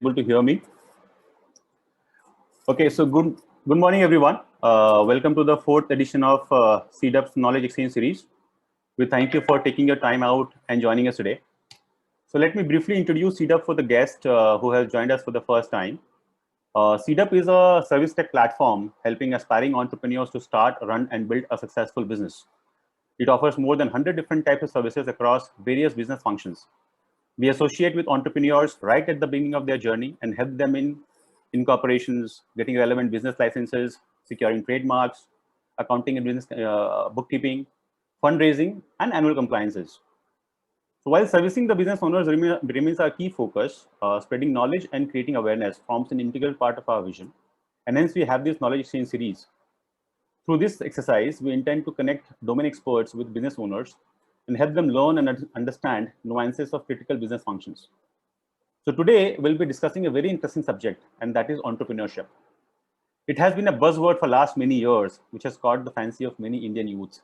able to hear me? Okay, so good morning, everyone. Welcome to the fourth edition of CDUP's Knowledge Exchange series. We thank you for taking your time out and joining us today. So let me briefly introduce CDUP for the guest who has joined us for the first time. CDUP is a service tech platform helping aspiring entrepreneurs to start, run, and build a successful business. It offers more than 100 different types of services across various business functions. We associate with entrepreneurs right at the beginning of their journey and help them in incorporations, getting relevant business licenses, securing trademarks, accounting and business bookkeeping, fundraising, and annual compliances. So while servicing the business owners remains our key focus, spreading knowledge and creating awareness forms an integral part of our vision. And hence we have this knowledge exchange series. Through this exercise, we intend to connect domain experts with business owners and help them learn and understand nuances of critical business functions. So today we'll be discussing a very interesting subject, and that is entrepreneurship. It has been a buzzword for last many years, which has caught the fancy of many Indian youths.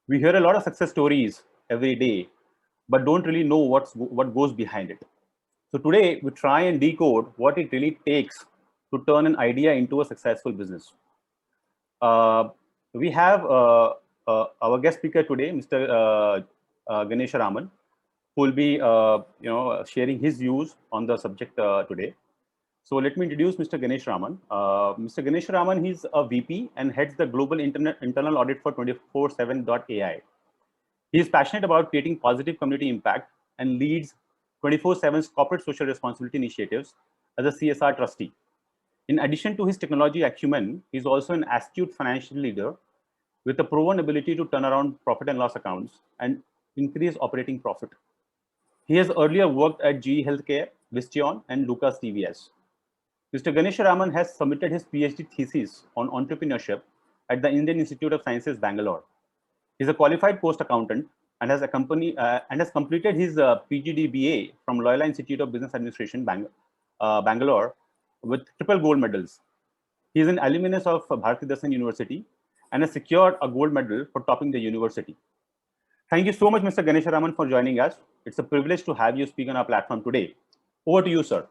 We hear a lot of success stories every day, but don't really know what goes behind it. So today we try and decode what it really takes to turn an idea into a successful business. We have our guest speaker today, Mr. Ganesh Raman, who will be sharing his views on the subject today. So let me introduce Mr. Ganesh Raman. Mr. Ganesh Raman, he's a VP and heads the global internal audit for 247.ai. He is passionate about creating positive community impact and leads 24/7's corporate social responsibility initiatives as a CSR trustee. In addition to his technology acumen, he is also an astute financial leader with a proven ability to turn around profit and loss accounts and increase operating profit. He has earlier worked at GE Healthcare, Visteon, and Lucas TVS. Mr. Ganesh Raman has submitted his PhD thesis on entrepreneurship at the Indian Institute of Sciences, Bangalore. He is a qualified post accountant and has completed his PGDBA from Loyola Institute of Business Administration, Bangalore, with triple gold medals. He is an alumnus of Bharati Darshan University and has secured a gold medal for topping the university. Thank you so much, Mr. Ganesh Raman, for joining us. It's a privilege to have you speak on our platform today. Over to you, sir.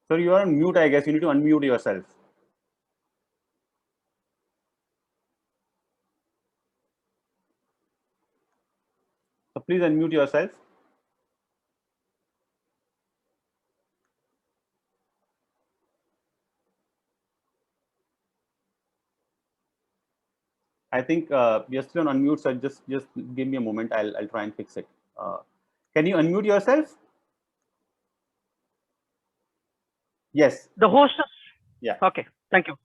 Sir, you are on mute, I guess. You need to unmute yourself. So please unmute yourself. I think you're still on unmute, so just give me a moment. I'll try and fix it. Can you unmute yourself? Yes. The host. Yeah. Okay. Thank you.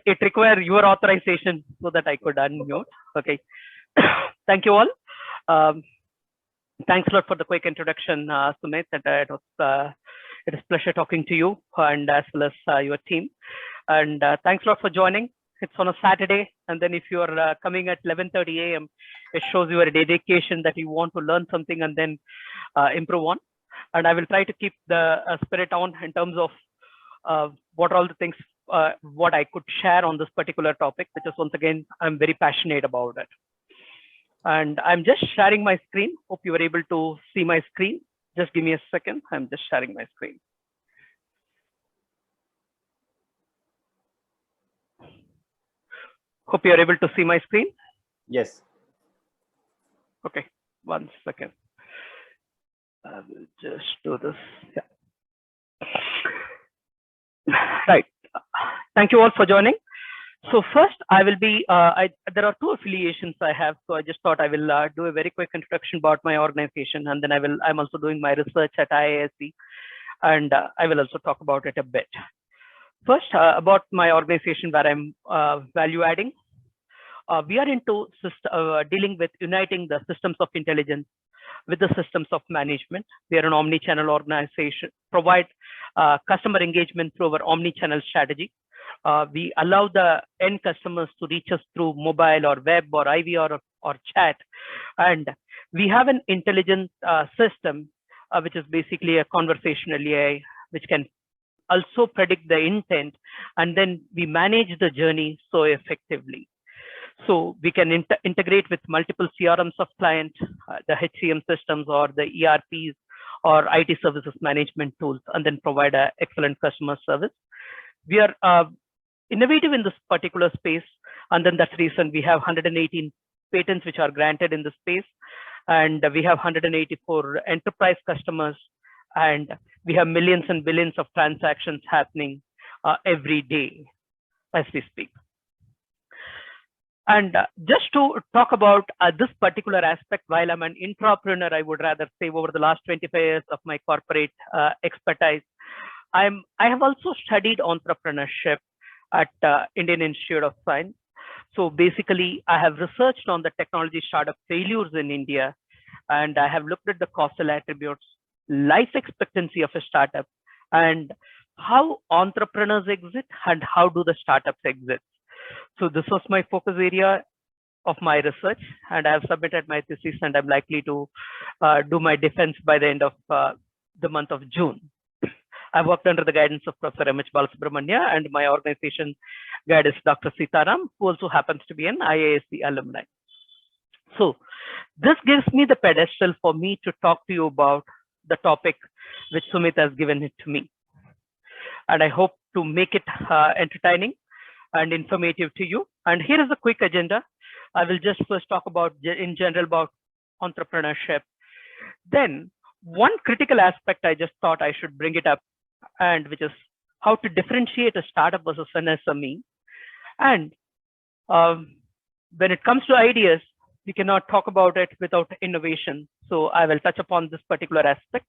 It requires your authorization so that I could unmute. Okay. Thank you all. Thanks a lot for the quick introduction, Sumit. It is a pleasure talking to you and as well as your team. And thanks a lot for joining. It's on a Saturday, and then if you are coming at 11:30 a.m., it shows your dedication that you want to learn something and then improve on. And I will try to keep the spirit on in terms of what are all the things what I could share on this particular topic, which is once again I'm very passionate about it. And I'm just sharing my screen. Hope you were able to see my screen. Just give me a second. I'm just sharing my screen. Hope you're able to see my screen. Yes. Okay, 1 second. I will just do this. Yeah. Right. Thank you all for joining. So first, I will be, there are two affiliations I have. So I just thought I will do a very quick introduction about my organization. And then I'm also doing my research at IISc. And I will also talk about it a bit. First, about my organization where I'm value adding. We are into dealing with uniting the systems of intelligence with the systems of management. We are an omni-channel organization, provide customer engagement through our omni-channel strategy. We allow the end customers to reach us through mobile or web or IVR or or chat. And we have an intelligent system, which is basically a conversational AI, which can also predict the intent, and then we manage the journey so effectively. So we can integrate with multiple CRMs of client, the HCM systems or the ERPs or IT services management tools, and then provide an excellent customer service. We are innovative in this particular space, and then that's the reason we have 118 patents which are granted in the space, and we have 184 enterprise customers, and we have millions and billions of transactions happening every day as we speak. And just to talk about this particular aspect, while I'm an intrapreneur, I would rather say over the last 25 years of my corporate expertise, I have also studied entrepreneurship at Indian Institute of Science. So basically, I have researched on the technology startup failures in India, and I have looked at the causal attributes, life expectancy of a startup, and how entrepreneurs exit and how do the startups exit. So this was my focus area of my research, and I have submitted my thesis, and I'm likely to do my defense by the end of the month of June. I worked under the guidance of Professor M.H. Balasubramania, and my organization guide is Dr. Sitaram, who also happens to be an IISc alumni. So this gives me the pedestal for me to talk to you about the topic which Sumit has given it to me. And I hope to make it entertaining and informative to you. And here is a quick agenda. I will just first talk about in general about entrepreneurship. Then one critical aspect I just thought I should bring it up, and which is how to differentiate a startup versus an SME. And when it comes to ideas, we cannot talk about it without innovation. So I will touch upon this particular aspect.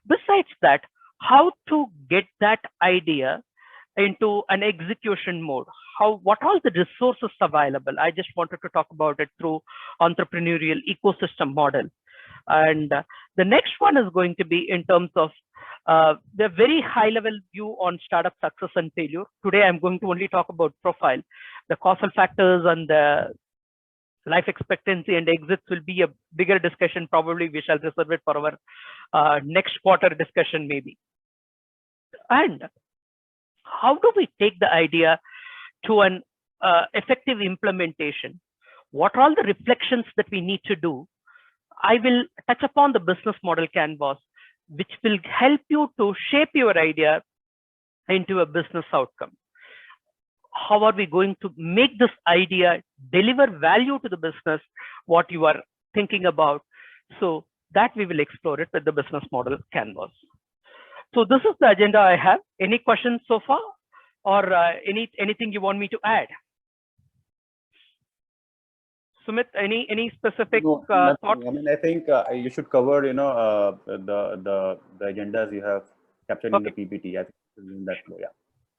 Besides that, how to get that idea into an execution mode, what all the resources available. I just wanted to talk about it through entrepreneurial ecosystem model. And the next one is going to be in terms of the very high level view on startup success and failure. Today, I'm going to only talk about profile. The causal factors and the life expectancy and exits will be a bigger discussion. Probably we shall reserve it for our next quarter discussion maybe. And how do we take the idea to an effective implementation? What are all the reflections that we need to do? I will touch upon the business model canvas, which will help you to shape your idea into a business outcome. How are we going to make this idea deliver value to the business, what you are thinking about? So that we will explore it with the business model canvas. So this is the agenda I have. Any questions so far, or anything you want me to add? Sumit, any specific thoughts? I mean, I think you should cover, the agendas you have captured in the PPT. I think in that flow, yeah.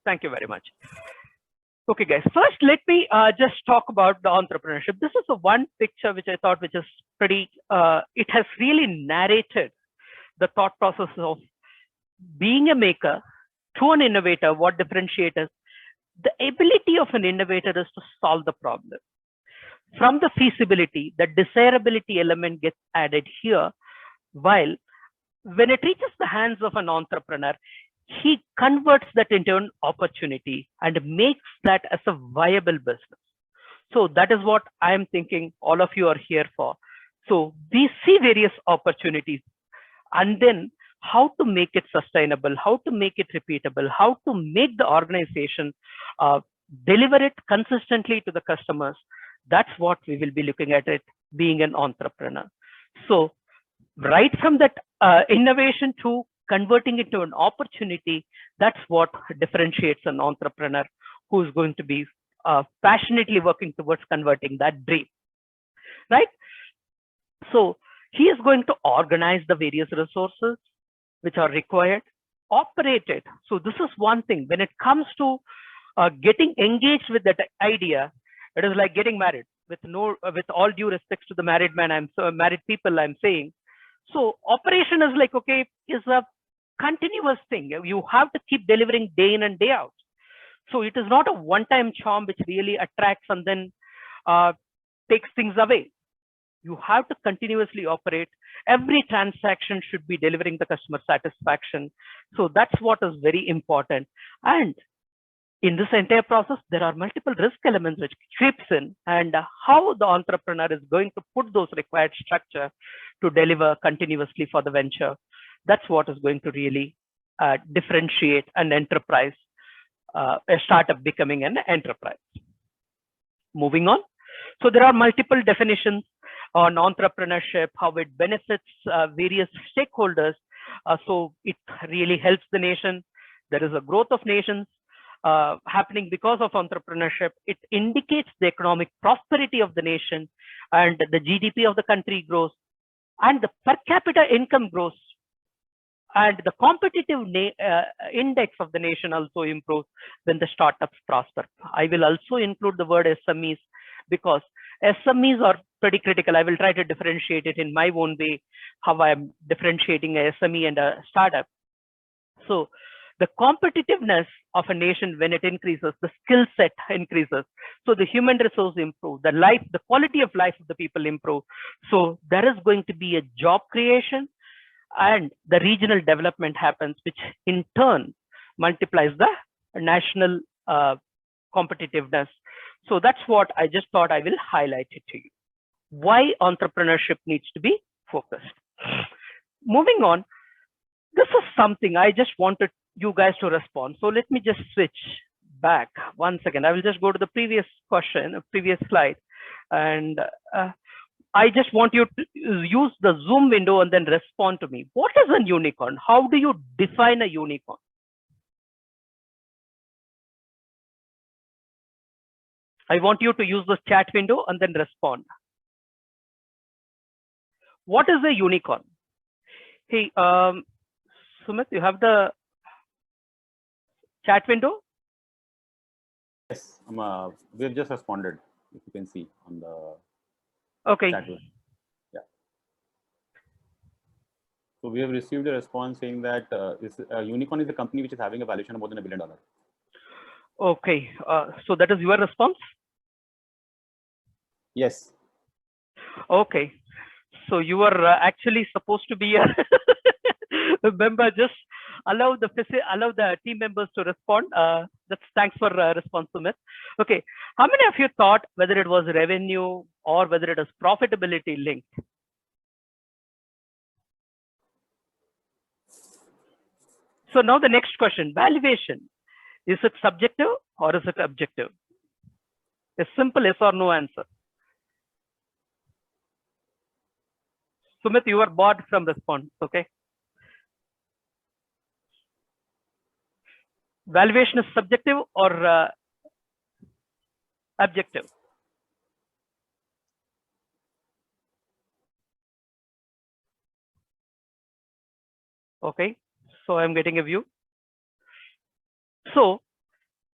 Thank you very much. Okay, guys. First, let me just talk about the entrepreneurship. This is the one picture which I thought, which is pretty. It has really narrated the thought process of being a maker to an innovator. What differentiates us? The ability of an innovator is to solve the problem. From the feasibility, the desirability element gets added here, while when it reaches the hands of an entrepreneur, he converts that into an opportunity and makes that as a viable business. So that is what I'm thinking all of you are here for. So we see various opportunities, and then how to make it sustainable, how to make it repeatable, how to make the organization deliver it consistently to the customers. That's what we will be looking at it being an entrepreneur. So right from that innovation to converting it to an opportunity, that's what differentiates an entrepreneur who is going to be passionately working towards converting that dream, right? So he is going to organize the various resources which are required, operate it. So this is one thing. When it comes to getting engaged with that idea, it is like getting married. With all due respects to the married people, I'm saying. So operation is like, okay, is a continuous thing. You have to keep delivering day in and day out. So it is not a one-time charm which really attracts and then takes things away. You have to continuously operate. Every transaction should be delivering the customer satisfaction. So that's what is very important. And in this entire process, there are multiple risk elements which creeps in, and how the entrepreneur is going to put those required structure to deliver continuously for the venture. That's what is going to really differentiate an enterprise, a startup becoming an enterprise. Moving on. So there are multiple definitions on entrepreneurship, how it benefits various stakeholders. So it really helps the nation. There is a growth of nations happening because of entrepreneurship. It indicates the economic prosperity of the nation, and the GDP of the country grows, and the per capita income grows, and the competitive index of the nation also improves when the startups prosper. I will also include the word SMEs, because SMEs are pretty critical. I will try to differentiate it in my own way, how I am differentiating a SME and a startup. So the competitiveness of a nation, when it increases, the skill set increases. So the human resource improve, the quality of life of the people improve. So there is going to be a job creation, and the regional development happens, which in turn multiplies the national competitiveness. So that's what I just thought I will highlight it to you. Why entrepreneurship needs to be focused. Moving on, this is something I just wanted you guys to respond. So let me just switch back one second. I will just go to the previous question, previous slide, and I just want you to use the Zoom window and then respond to me. What is a unicorn? How do you define a unicorn? I want you to use the chat window and then respond. What is a unicorn? Hey, Sumit, you have the chat window? Yes, we have just responded, if you can see on the okay. chat window. Yeah. So we have received a response saying that Unicorn is a company which is having a valuation of more than $1 billion. Okay, so that is your response? Yes. Okay, so you are actually supposed to be a member. Just allow the team members to respond. Thanks for response, Sumit. Okay, how many of you thought whether it was revenue or whether it was profitability linked? So now the next question, valuation. Is it subjective or is it objective? A simple yes or no answer. Sumit, you are barred from response, okay? Valuation is subjective or objective? Okay, so I'm getting a view. So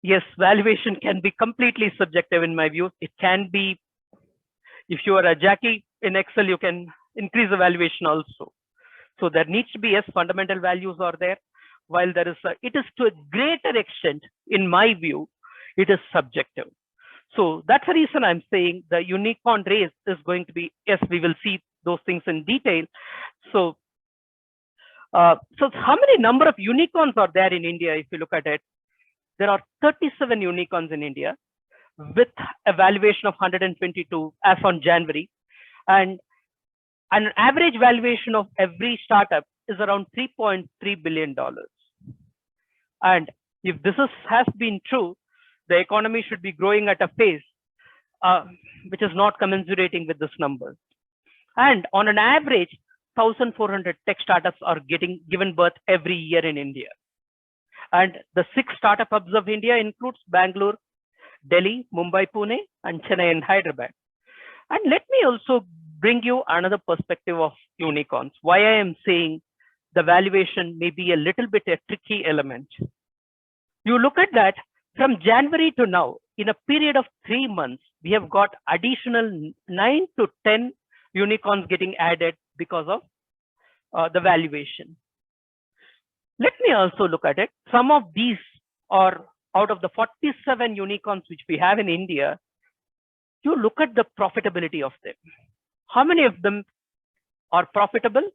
yes, valuation can be completely subjective in my view. It can be, if you are a Jackie in Excel, you can increase the valuation also. So there needs to be, yes, fundamental values are there, while there is it is to a greater extent, in my view, it is subjective. So that's the reason I'm saying the unicorn race is going to be, yes, we will see those things in detail. So so how many number of unicorns are there in India? If you look at it, there are 37 unicorns in India with a valuation of 122 as on January, and an average valuation of every startup is around $3.3 billion. And if this has been true, the economy should be growing at a pace which is not commensurating with this number. And on an average, 1,400 tech startups are given birth every year in India. And the 6 startup hubs of India includes Bangalore, Delhi, Mumbai, Pune, and Chennai and Hyderabad. And let me also bring you another perspective of unicorns. Why I am saying the valuation may be a little bit a tricky element. You look at that from January to now, in a period of 3 months, we have got additional 9 to 10 unicorns getting added because of the valuation. Let me also look at it. Some of these are out of the 47 unicorns which we have in India. you look at the profitability of them. How many of them are profitable?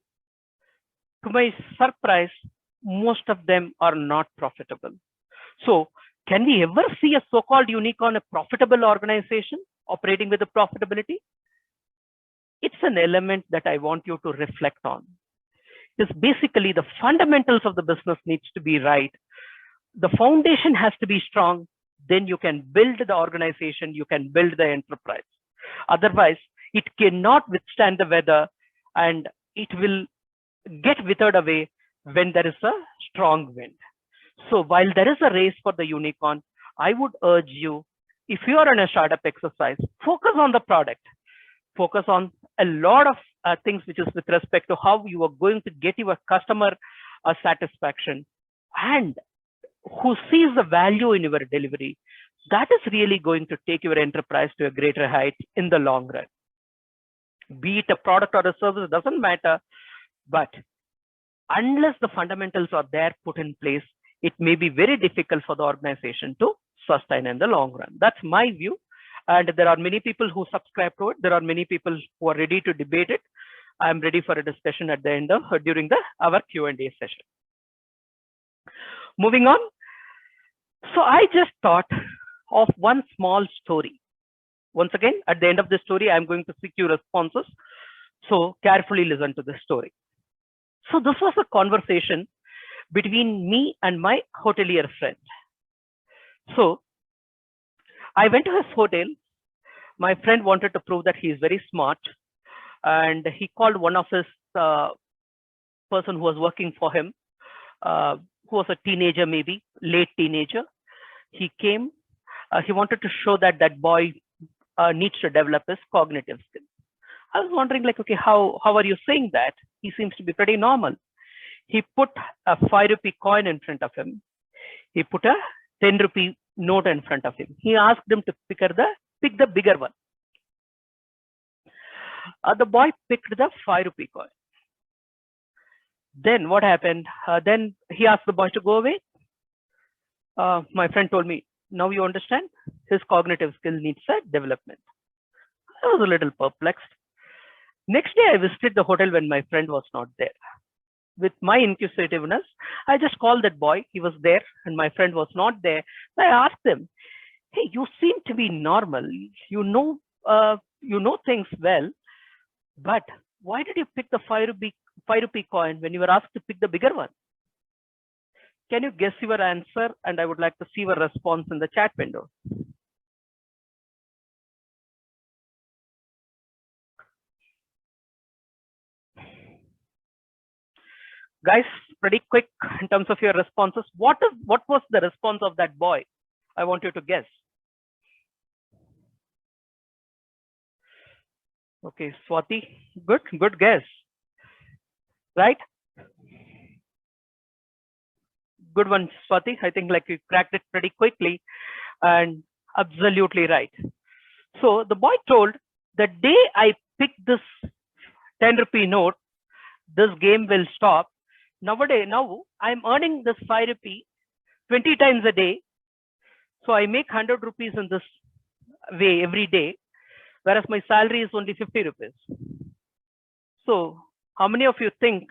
To my surprise, most of them are not profitable. So can we ever see a so-called unicorn, a profitable organization operating with a profitability? It's an element that I want you to reflect on. It's basically the fundamentals of the business needs to be right. The foundation has to be strong. Then you can build the organization, you can build the enterprise. Otherwise, it cannot withstand the weather and it will get withered away when there is a strong wind. So while there is a race for the unicorn, I would urge you, if you are in a startup exercise, focus on the product, focus on a lot of things which is with respect to how you are going to get your customer satisfaction and who sees the value in your delivery. That is really going to take your enterprise to a greater height in the long run. Be it a product or a service, doesn't matter. But unless the fundamentals are there put in place, it may be very difficult for the organization to sustain in the long run. That's my view. And there are many people who subscribe to it. There are many people who are ready to debate it. I'm ready for a discussion at the end of during our Q&A session. Moving on. So I just thought of one small story. Once again, at the end of the story, I'm going to seek your responses. So carefully listen to this story. So this was a conversation between me and my hotelier friend. So I went to his hotel. My friend wanted to prove that he is very smart. And he called one of his person who was working for him, who was a teenager, maybe late teenager. He came. He wanted to show that that boy needs to develop his cognitive skills. I was wondering, like, okay, how are you saying that? He seems to be pretty normal. He put a 5 rupee coin in front of him. He put a 10 rupee note in front of him. He asked him to pick the bigger one. The boy picked the 5 rupee coin. Then what happened? Then he asked the boy to go away. My friend told me, now you understand? His cognitive skill needs a development. I was a little perplexed. Next day, I visited the hotel when my friend was not there. With my inquisitiveness, I just called that boy. He was there and my friend was not there. So I asked him, hey, you seem to be normal. You know things well, but why did you pick the 5 rupee coin when you were asked to pick the bigger one? Can you guess your answer? And I would like to see your response in the chat window. Guys, pretty quick in terms of your responses. What was the response of that boy? I want you to guess. Okay, Swati, good guess. Right? Good one, Swati. I think like you cracked it pretty quickly and absolutely right. So the boy told, the day I pick this 10 rupee note, this game will stop. Nowadays, now I'm earning this 5 rupee 20 times a day. So I make 100 rupees in this way every day, whereas my salary is only 50 rupees. So how many of you think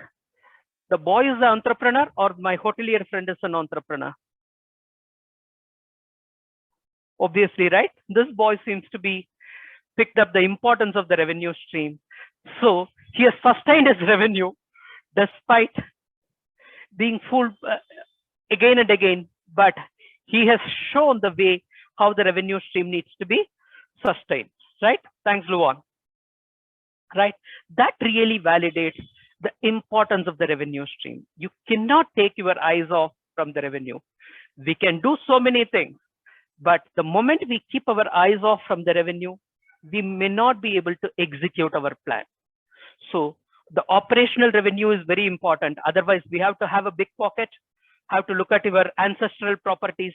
the boy is the entrepreneur or my hotelier friend is an entrepreneur? Obviously, right? This boy seems to be picked up the importance of the revenue stream. So he has sustained his revenue despite being fooled again and again, but he has shown the way how the revenue stream needs to be sustained, right? Thanks, Luan. Right? That really validates the importance of the revenue stream. You cannot take your eyes off from the revenue. We can do so many things, but the moment we keep our eyes off from the revenue, we may not be able to execute our plan. So the operational revenue is very important. Otherwise, we have to have a big pocket, have to look at your ancestral properties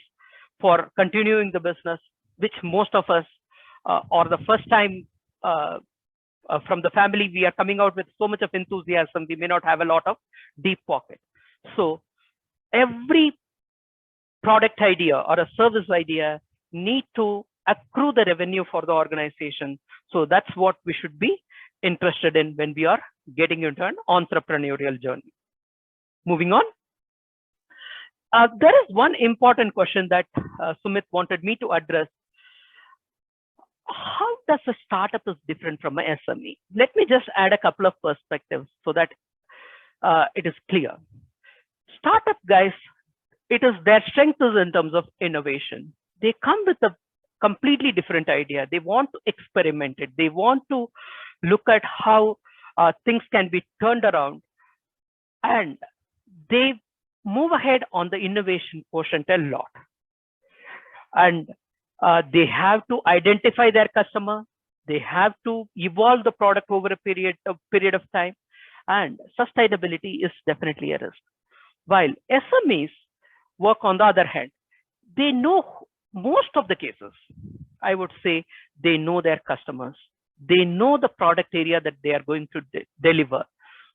for continuing the business, which most of us, or the first time from the family, we are coming out with so much of enthusiasm, we may not have a lot of deep pocket. So every product idea or a service idea need to accrue the revenue for the organization. So that's what we should be interested in when we are getting into an entrepreneurial journey. Moving on. There is one important question that Sumit wanted me to address. How does a startup is different from an SME? Let me just add a couple of perspectives so that it is clear. Startup guys, it is their strength is in terms of innovation. They come with a completely different idea. They want to experiment it. They want to look at how things can be turned around, and they move ahead on the innovation quotient a lot. And they have to identify their customer. They have to evolve the product over a period of time, and sustainability is definitely a risk. While SMEs work on the other hand, they know most of the cases. I would say they know their customers. They know the product area that they are going to deliver.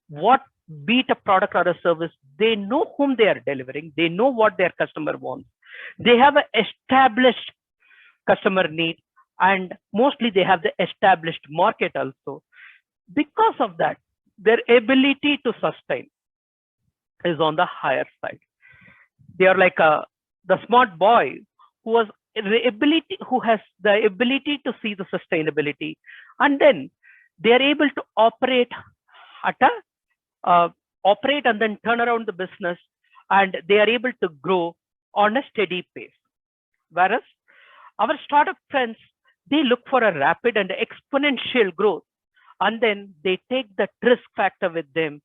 What be it a product or a service, they know whom they are delivering. They know what their customer wants. They have an established customer need, and mostly they have the established market also. Because of that, their ability to sustain is on the higher side. They are like the smart boy who has the ability to see the sustainability, and then they are able to operate and then turn around the business, and they are able to grow on a steady pace. Whereas our startup friends, they look for a rapid and exponential growth, and then they take that risk factor with them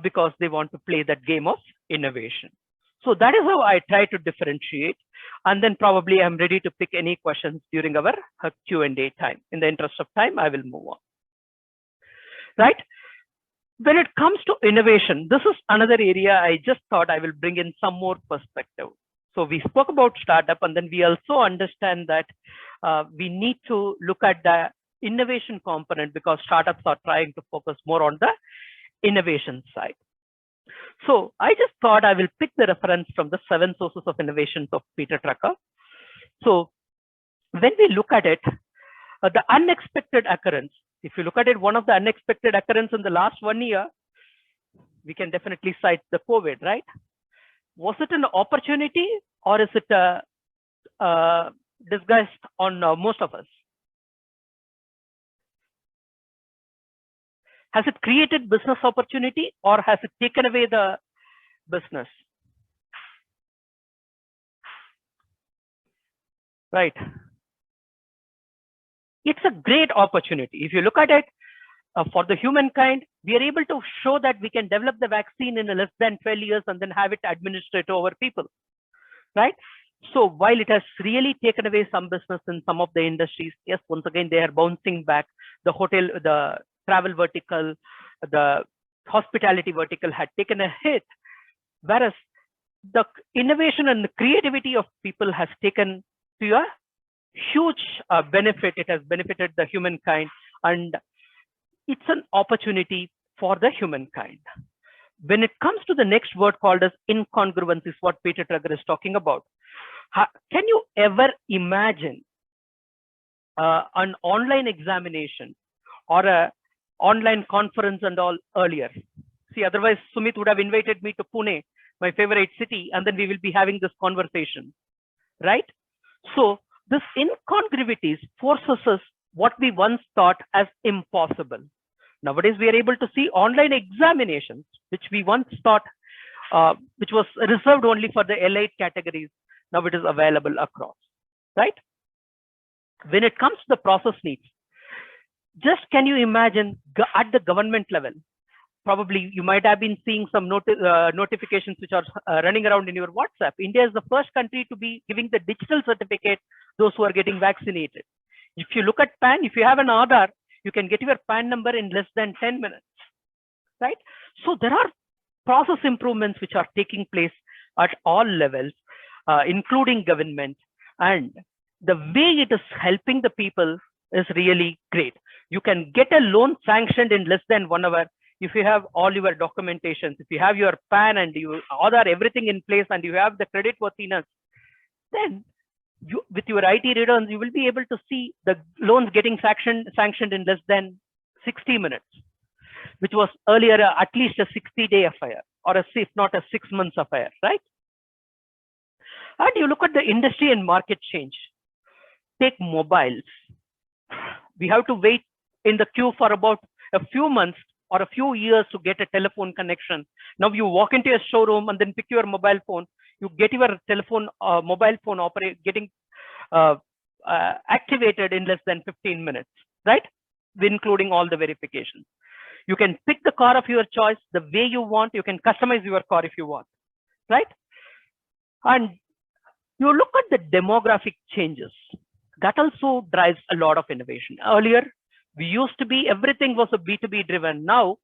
because they want to play that game of innovation. So that is how I try to differentiate. And then probably I'm ready to pick any questions during our Q&A time. In the interest of time, I will move on. Right? When it comes to innovation, this is another area I just thought I will bring in some more perspective. So we spoke about startup, and then we also understand that we need to look at the innovation component because startups are trying to focus more on the innovation side. So I just thought I will pick the reference from the 7 sources of innovations of Peter Drucker. So when we look at it, the unexpected occurrence, if you look at it, one of the unexpected occurrence in the last 1 year, we can definitely cite the COVID, right? Was it an opportunity, or is it disguised on most of us? Has it created business opportunity, or has it taken away the business? Right. It's a great opportunity. If you look at it, for the humankind, we are able to show that we can develop the vaccine in less than 12 years and then have it administered to our people, right? So while it has really taken away some business in some of the industries, yes, once again, they are bouncing back. The hotel, the travel vertical, the hospitality vertical had taken a hit, whereas the innovation and the creativity of people has taken to a huge benefit. It has benefited the humankind, and it's an opportunity for the humankind. When it comes to the next word called as incongruence, is what Peter Drucker is talking about. Can you ever imagine an online examination or a online conference and all earlier? See, otherwise Sumit would have invited me to Pune, my favorite city, and then we will be having this conversation, right? So this incongruities forces us what we once thought as impossible. Nowadays, we are able to see online examinations, which we once thought, which was reserved only for the elite categories. Now it is available across, right? When it comes to the process needs, just can you imagine at the government level, probably you might have been seeing some notifications which are running around in your WhatsApp. India is the first country to be giving the digital certificate those who are getting vaccinated. If you look at PAN, if you have an Aadhaar, you can get your PAN number in less than 10 minutes, right? So there are process improvements which are taking place at all levels, including government, and the way it is helping the people is really great. You can get a loan sanctioned in less than 1 hour if you have all your documentations, if you have your PAN and you Aadhaar, everything in place, and you have the credit worthiness, then with your IT returns, you will be able to see the loans getting sanctioned in less than 60 minutes, which was earlier at least a 60-day affair, or if not a 6 months affair, right? And you look at the industry and market change. Take mobiles. We have to wait in the queue for about a few months or a few years to get a telephone connection. Now you walk into a showroom and then pick your mobile phone. You get your mobile phone getting activated in less than 15 minutes, right? Including all the verifications. You can pick the car of your choice the way you want. You can customize your car if you want, right? And you look at the demographic changes. That also drives a lot of innovation. Earlier, we used to be, everything was a B2B driven. Now,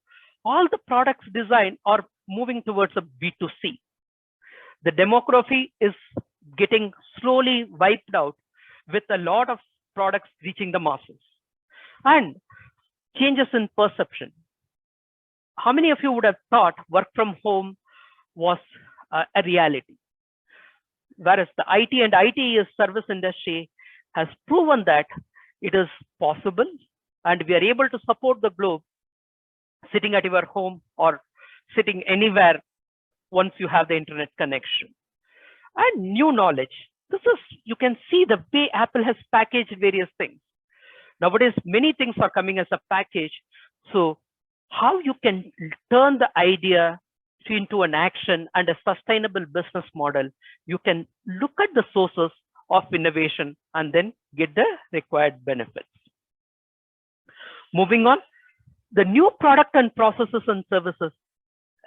all the products design are moving towards a B2C. The demography is getting slowly wiped out with a lot of products reaching the masses. And changes in perception. How many of you would have thought work from home was a reality? Whereas the IT and IT service industry has proven that it is possible, and we are able to support the globe sitting at your home or sitting anywhere once you have the internet connection. And new knowledge. This is, you can see the way Apple has packaged various things. Nowadays, many things are coming as a package. So how you can turn the idea into an action and a sustainable business model, you can look at the sources of innovation and then get the required benefits. Moving on, the new product and processes and services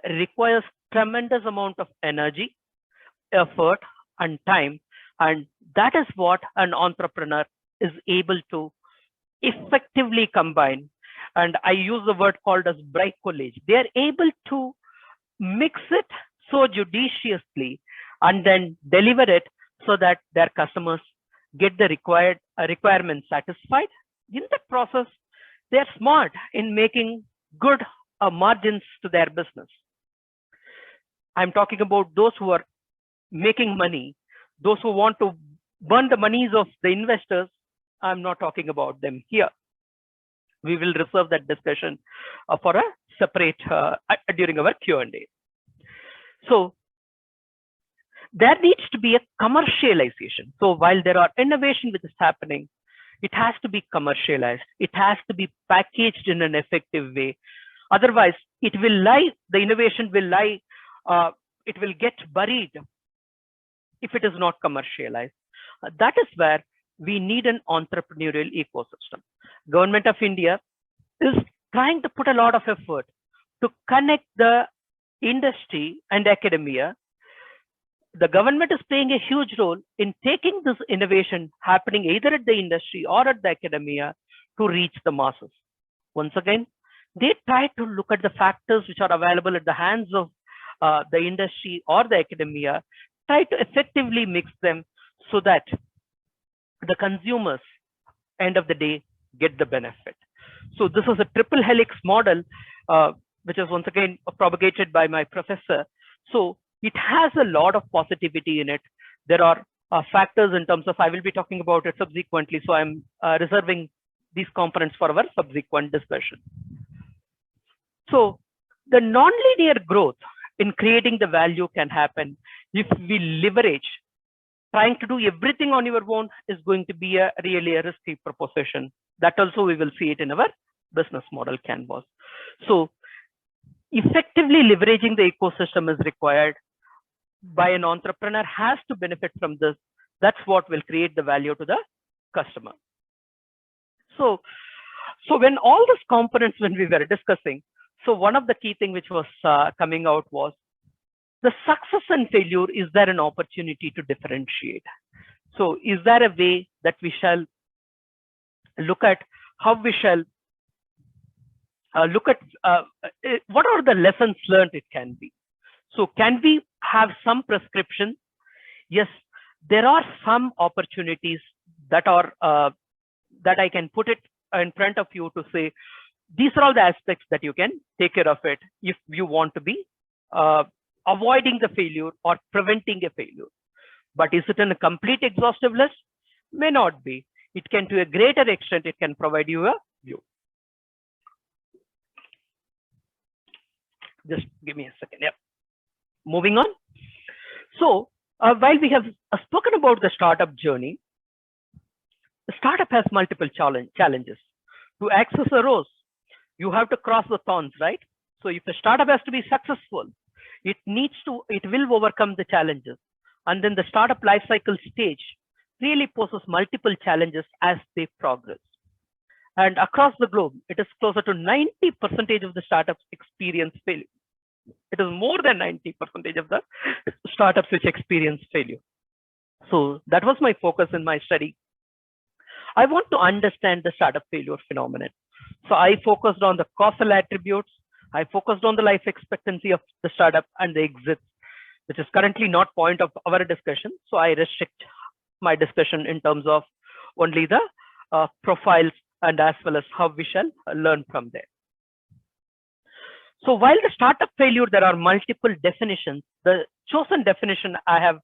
requires tremendous amount of energy, effort, and time. And that is what an entrepreneur is able to effectively combine. And I use the word called as bricolage. They are able to mix it so judiciously and then deliver it so that their customers get the requirements satisfied. In that process, they are smart in making good margins to their business. I'm talking about those who are making money, those who want to burn the monies of the investors. I'm not talking about them here. We will reserve that discussion for a separate during our Q&A. So there needs to be a commercialization. So while there are innovation which is happening, it has to be commercialized. It has to be packaged in an effective way. Otherwise, it will lie, the innovation will lie, it will get buried if it is not commercialized. That is where we need an entrepreneurial ecosystem. Government of India is trying to put a lot of effort to connect the industry and academia. The government is playing a huge role in taking this innovation happening either at the industry or at the academia to reach the masses. Once again, they try to look at the factors which are available at the hands of the industry or the academia, try to effectively mix them so that the consumers, end of the day, get the benefit. So this is a triple helix model, which is once again propagated by my professor. So it has a lot of positivity in it. There are factors in terms of, I will be talking about it subsequently. So I'm reserving these components for our subsequent discussion. So the nonlinear growth in creating the value can happen if we leverage. Trying to do everything on your own is going to be really a risky proposition. That also we will see it in our business model canvas. So effectively leveraging the ecosystem is required by an entrepreneur, has to benefit from this. That's what will create the value to the customer. So when all these components, when we were discussing, so one of the key things which was coming out was the success and failure. Is there an opportunity to differentiate? So is there a way that we shall look at how we shall look at what are the lessons learned it can be? So can we have some prescription? Yes, there are some opportunities that are that I can put it in front of you to say, these are all the aspects that you can take care of it if you want to be avoiding the failure or preventing a failure. But is it in a complete exhaustive list? May not be. It can, to a greater extent, it can provide you a view. Just give me a second. Yeah. Moving on. So while we have spoken about the startup journey, the startup has multiple challenges. To access a rose, you have to cross the thorns, right? So if a startup has to be successful, it will overcome the challenges. And then the startup lifecycle stage really poses multiple challenges as they progress. And across the globe, it is closer to 90% of the startups experience failure. It is more than 90% of the startups which experience failure. So that was my focus in my study. I want to understand the startup failure phenomenon. So I focused on the causal attributes. I focused on the life expectancy of the startup and the exits, which is currently not point of our discussion. So I restrict my discussion in terms of only the profiles and as well as how we shall learn from there. So while the startup failure, there are multiple definitions. The chosen definition I have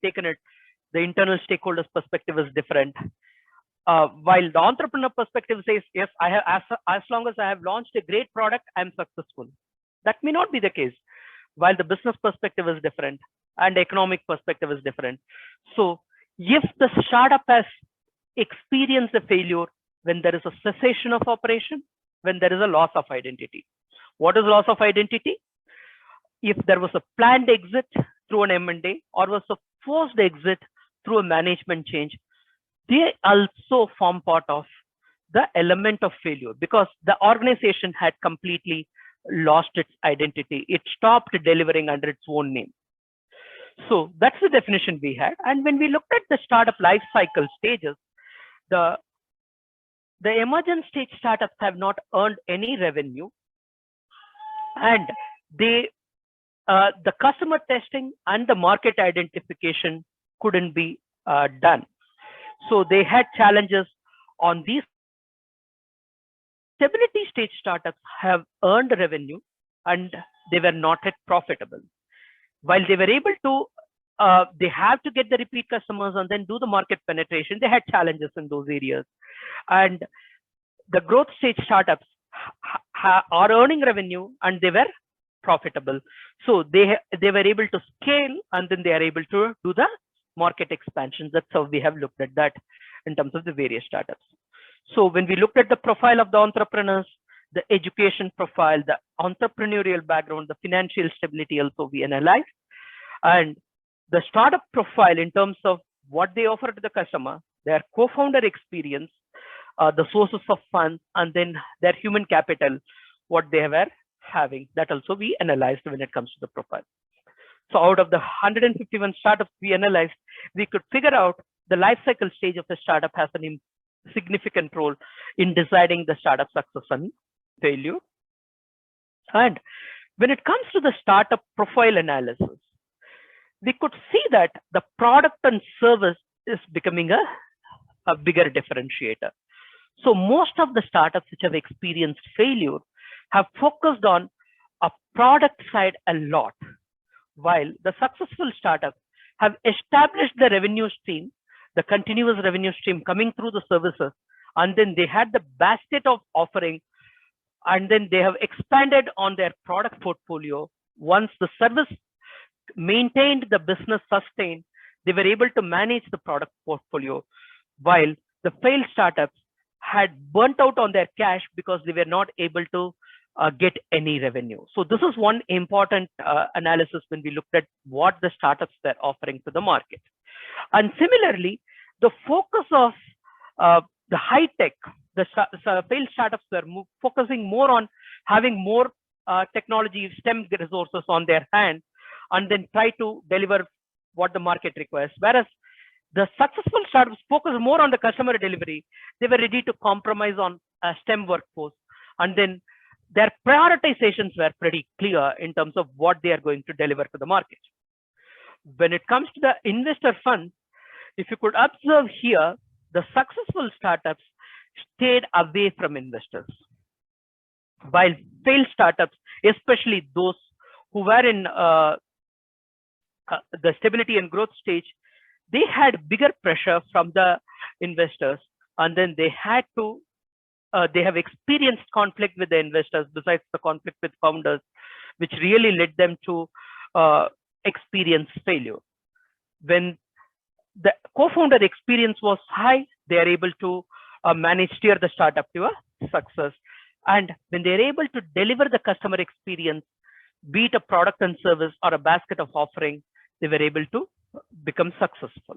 taken it. The internal stakeholders perspective is different. While the entrepreneur perspective says, yes, I have, as long as I have launched a great product, I'm successful. That may not be the case. While the business perspective is different and economic perspective is different. So if the startup has experienced a failure when there is a cessation of operation, when there is a loss of identity. What is loss of identity? If there was a planned exit through an M&A or was a forced exit through a management change, they also form part of the element of failure because the organization had completely lost its identity. It stopped delivering under its own name. So that's the definition we had. And when we looked at the startup life cycle stages, the emergent stage startups have not earned any revenue, and the customer testing and the market identification couldn't be done. So they had challenges on these. Stability stage startups have earned revenue and they were not yet profitable. While they were able to, they have to get the repeat customers and then do the market penetration. They had challenges in those areas. And the growth stage startups are earning revenue and they were profitable. So they were able to scale and then they are able to do the market expansion. That's how we have looked at that in terms of the various startups. So when we looked at the profile of the entrepreneurs, the education profile, the entrepreneurial background, the financial stability also we analyzed, and the startup profile in terms of what they offer to the customer, their co-founder experience, the sources of funds, and then their human capital, what they were having. That also we analyzed when it comes to the profile. So out of the 151 startups we analyzed, we could figure out the life cycle stage of the startup has an significant role in deciding the startup success and failure. And when it comes to the startup profile analysis, we could see that the product and service is becoming a bigger differentiator. So most of the startups which have experienced failure have focused on a product side a lot, while the successful startups have established the revenue stream, the continuous revenue stream coming through the services, and then they had the basket of offering, and then they have expanded on their product portfolio. Once the service maintained, the business sustained, they were able to manage the product portfolio, while the failed startups had burnt out on their cash because they were not able to get any revenue. So this is one important analysis when we looked at what the startups were offering to the market. And similarly, the focus of the high tech, the failed startups were focusing more on having more technology STEM resources on their hand and then try to deliver what the market requires. Whereas the successful startups focus more on the customer delivery. They were ready to compromise on a STEM workforce, and then their prioritizations were pretty clear in terms of what they are going to deliver to the market. When it comes to the investor funds, if you could observe here, the successful startups stayed away from investors, while failed startups, especially those who were in the stability and growth stage, they had bigger pressure from the investors, and then they had to they have experienced conflict with the investors besides the conflict with founders, which really led them to experience failure. When the co-founder experience was high, they are able to steer the startup to a success. And when they're able to deliver the customer experience, be it a product and service or a basket of offering, they were able to become successful.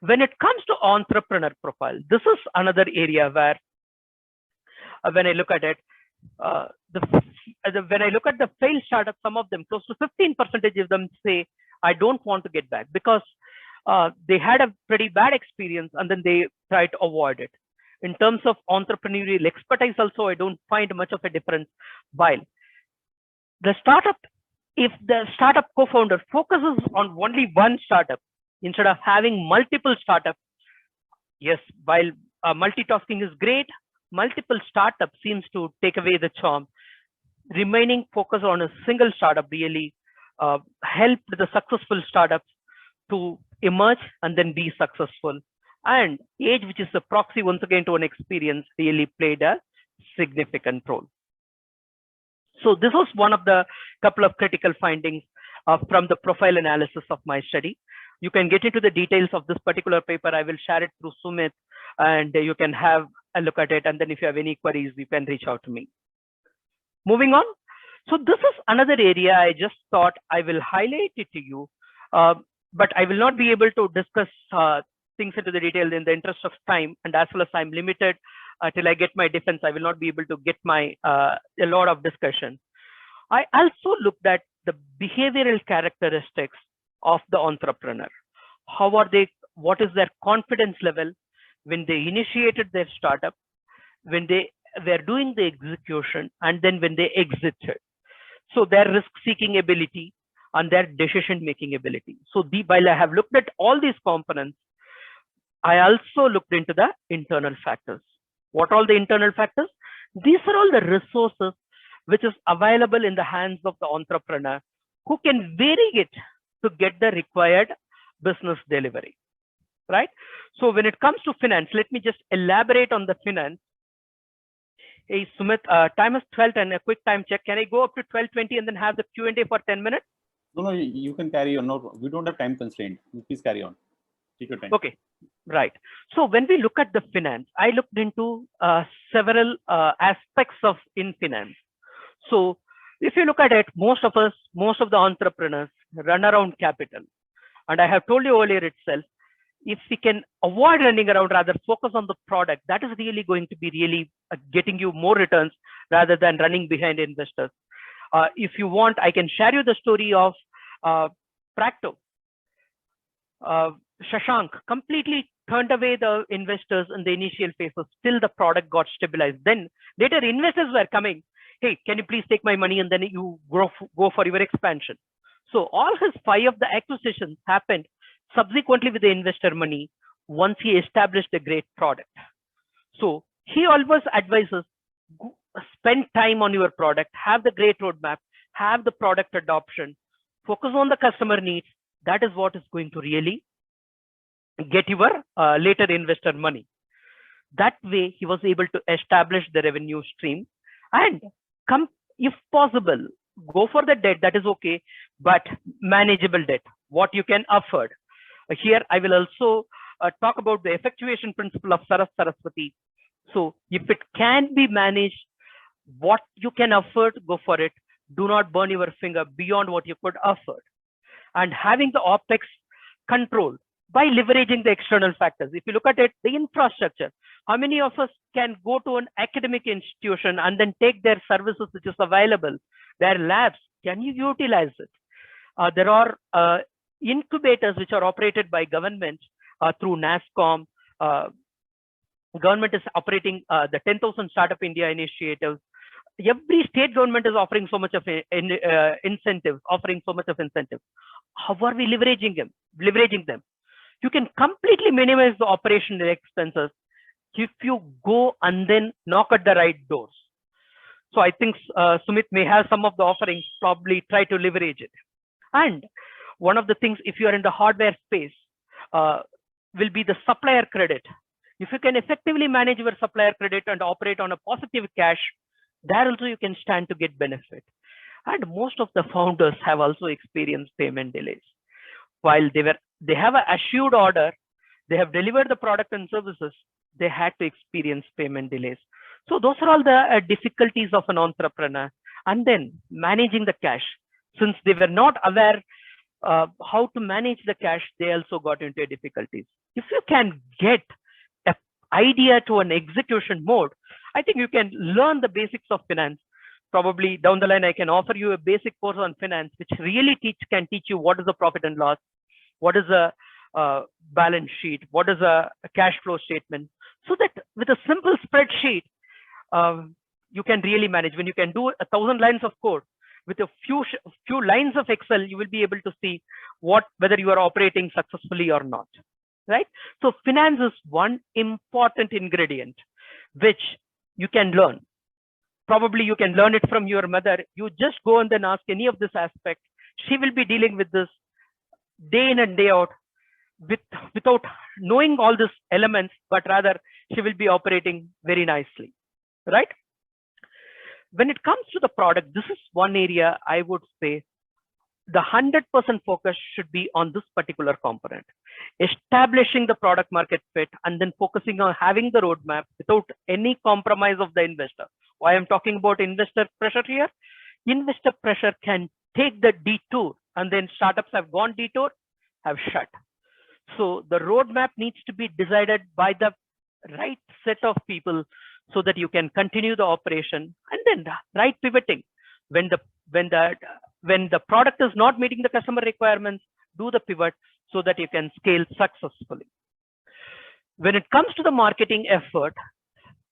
When it comes to entrepreneur profile, this is another area where when I look at it, when I look at the failed startups, some of them, close to 15% of them say, I don't want to get back because they had a pretty bad experience and then they try to avoid it. In terms of entrepreneurial expertise also, I don't find much of a difference. While the startup, if the startup co-founder focuses on only one startup instead of having multiple startups, yes, while multitasking is great, multiple startups seems to take away the charm. Remaining focused on a single startup really helped the successful startups to emerge and then be successful. And age, which is the proxy once again to an experience, really played a significant role. So this was one of the couple of critical findings from the profile analysis of my study. You can get into the details of this particular paper. I will share it through Sumit and you can have a look at it. And then if you have any queries, you can reach out to me. Moving on. So this is another area I just thought I will highlight it to you, but I will not be able to discuss things into the detail in the interest of time. And as well as I'm limited till I get my defense, I will not be able to get my a lot of discussion. I also looked at the behavioral characteristics of the entrepreneur. How are they? What is their confidence level when they initiated their startup, when they were doing the execution, and then when they exited? So their risk-seeking ability and their decision-making ability. So while I have looked at all these components, I also looked into the internal factors. What are all the internal factors? These are all the resources which is available in the hands of the entrepreneur who can vary it to get the required business delivery, right? So when it comes to finance, let me just elaborate on the finance. Hey, Sumit, time is 12 and a quick time check. Can I go up to 12:20 and then have the Q&A for 10 minutes? No, you can carry on. No, we don't have time constraint. Please carry on. Take your time. Okay, right. So when we look at the finance, I looked into several aspects of in finance. So if you look at it, most of the entrepreneurs run around capital. And I have told you earlier itself, if we can avoid running around, rather focus on the product, that is really going to be really getting you more returns rather than running behind investors. If you want, I can share you the story of Practo. Shashank completely turned away the investors in the initial phases till the product got stabilized. Then later investors were coming, hey, can you please take my money and then you go for your expansion. So all his 5 of the acquisitions happened subsequently with the investor money once he established a great product. So he always advises, spend time on your product, have the great roadmap, have the product adoption, focus on the customer needs. That is what is going to really get your later investor money. That way he was able to establish the revenue stream and if possible, go for the debt, that is okay, but manageable debt, what you can afford. Here I will also talk about the effectuation principle of Saraswati. So if it can be managed, what you can afford, go for it. Do not burn your finger beyond what you could afford. And having the OpEx control by leveraging the external factors. If you look at it, the infrastructure, how many of us can go to an academic institution and then take their services which is available, their labs, can you utilize it? There are incubators which are operated by government through NASSCOM. Government is operating the 10,000 Startup India initiatives. Every state government is offering so much of incentives, How are we leveraging them? You can completely minimize the operational expenses if you go and then knock at the right doors. So I think Sumit may have some of the offerings, probably try to leverage it. And One of the things, if you are in the hardware space, will be the supplier credit. If you can effectively manage your supplier credit and operate on a positive cash, there also you can stand to get benefit. And most of the founders have also experienced payment delays. While they have an assured order, they have delivered the product and services, they had to experience payment delays. So those are all the difficulties of an entrepreneur. And then managing the cash, since they were not aware how to manage the cash, they also got into difficulties. If you can get an idea to an execution mode, I think you can learn the basics of finance. Probably down the line, I can offer you a basic course on finance, which really can teach you what is the profit and loss, what is a balance sheet, what is a cash flow statement, so that with a simple spreadsheet, you can really manage. When you can do 1,000 lines of code with a few lines of Excel, you will be able to see whether you are operating successfully or not, right? So finance is one important ingredient which you can learn. Probably you can learn it from your mother. You just go and then ask any of this aspect. She will be dealing with this day in and day out without knowing all these elements, but rather she will be operating very nicely, right? When it comes to the product, this is one area I would say the 100% focus should be on this particular component, establishing the product market fit, and then focusing on having the roadmap without any compromise of the investor. Why I'm talking about investor pressure here? Investor pressure can take the detour, and then startups have gone detour, have shut. So the roadmap needs to be decided by the right set of people so that you can continue the operation, and then right pivoting when the product is not meeting the customer requirements, do the pivot so that you can scale successfully. When it comes to the marketing effort,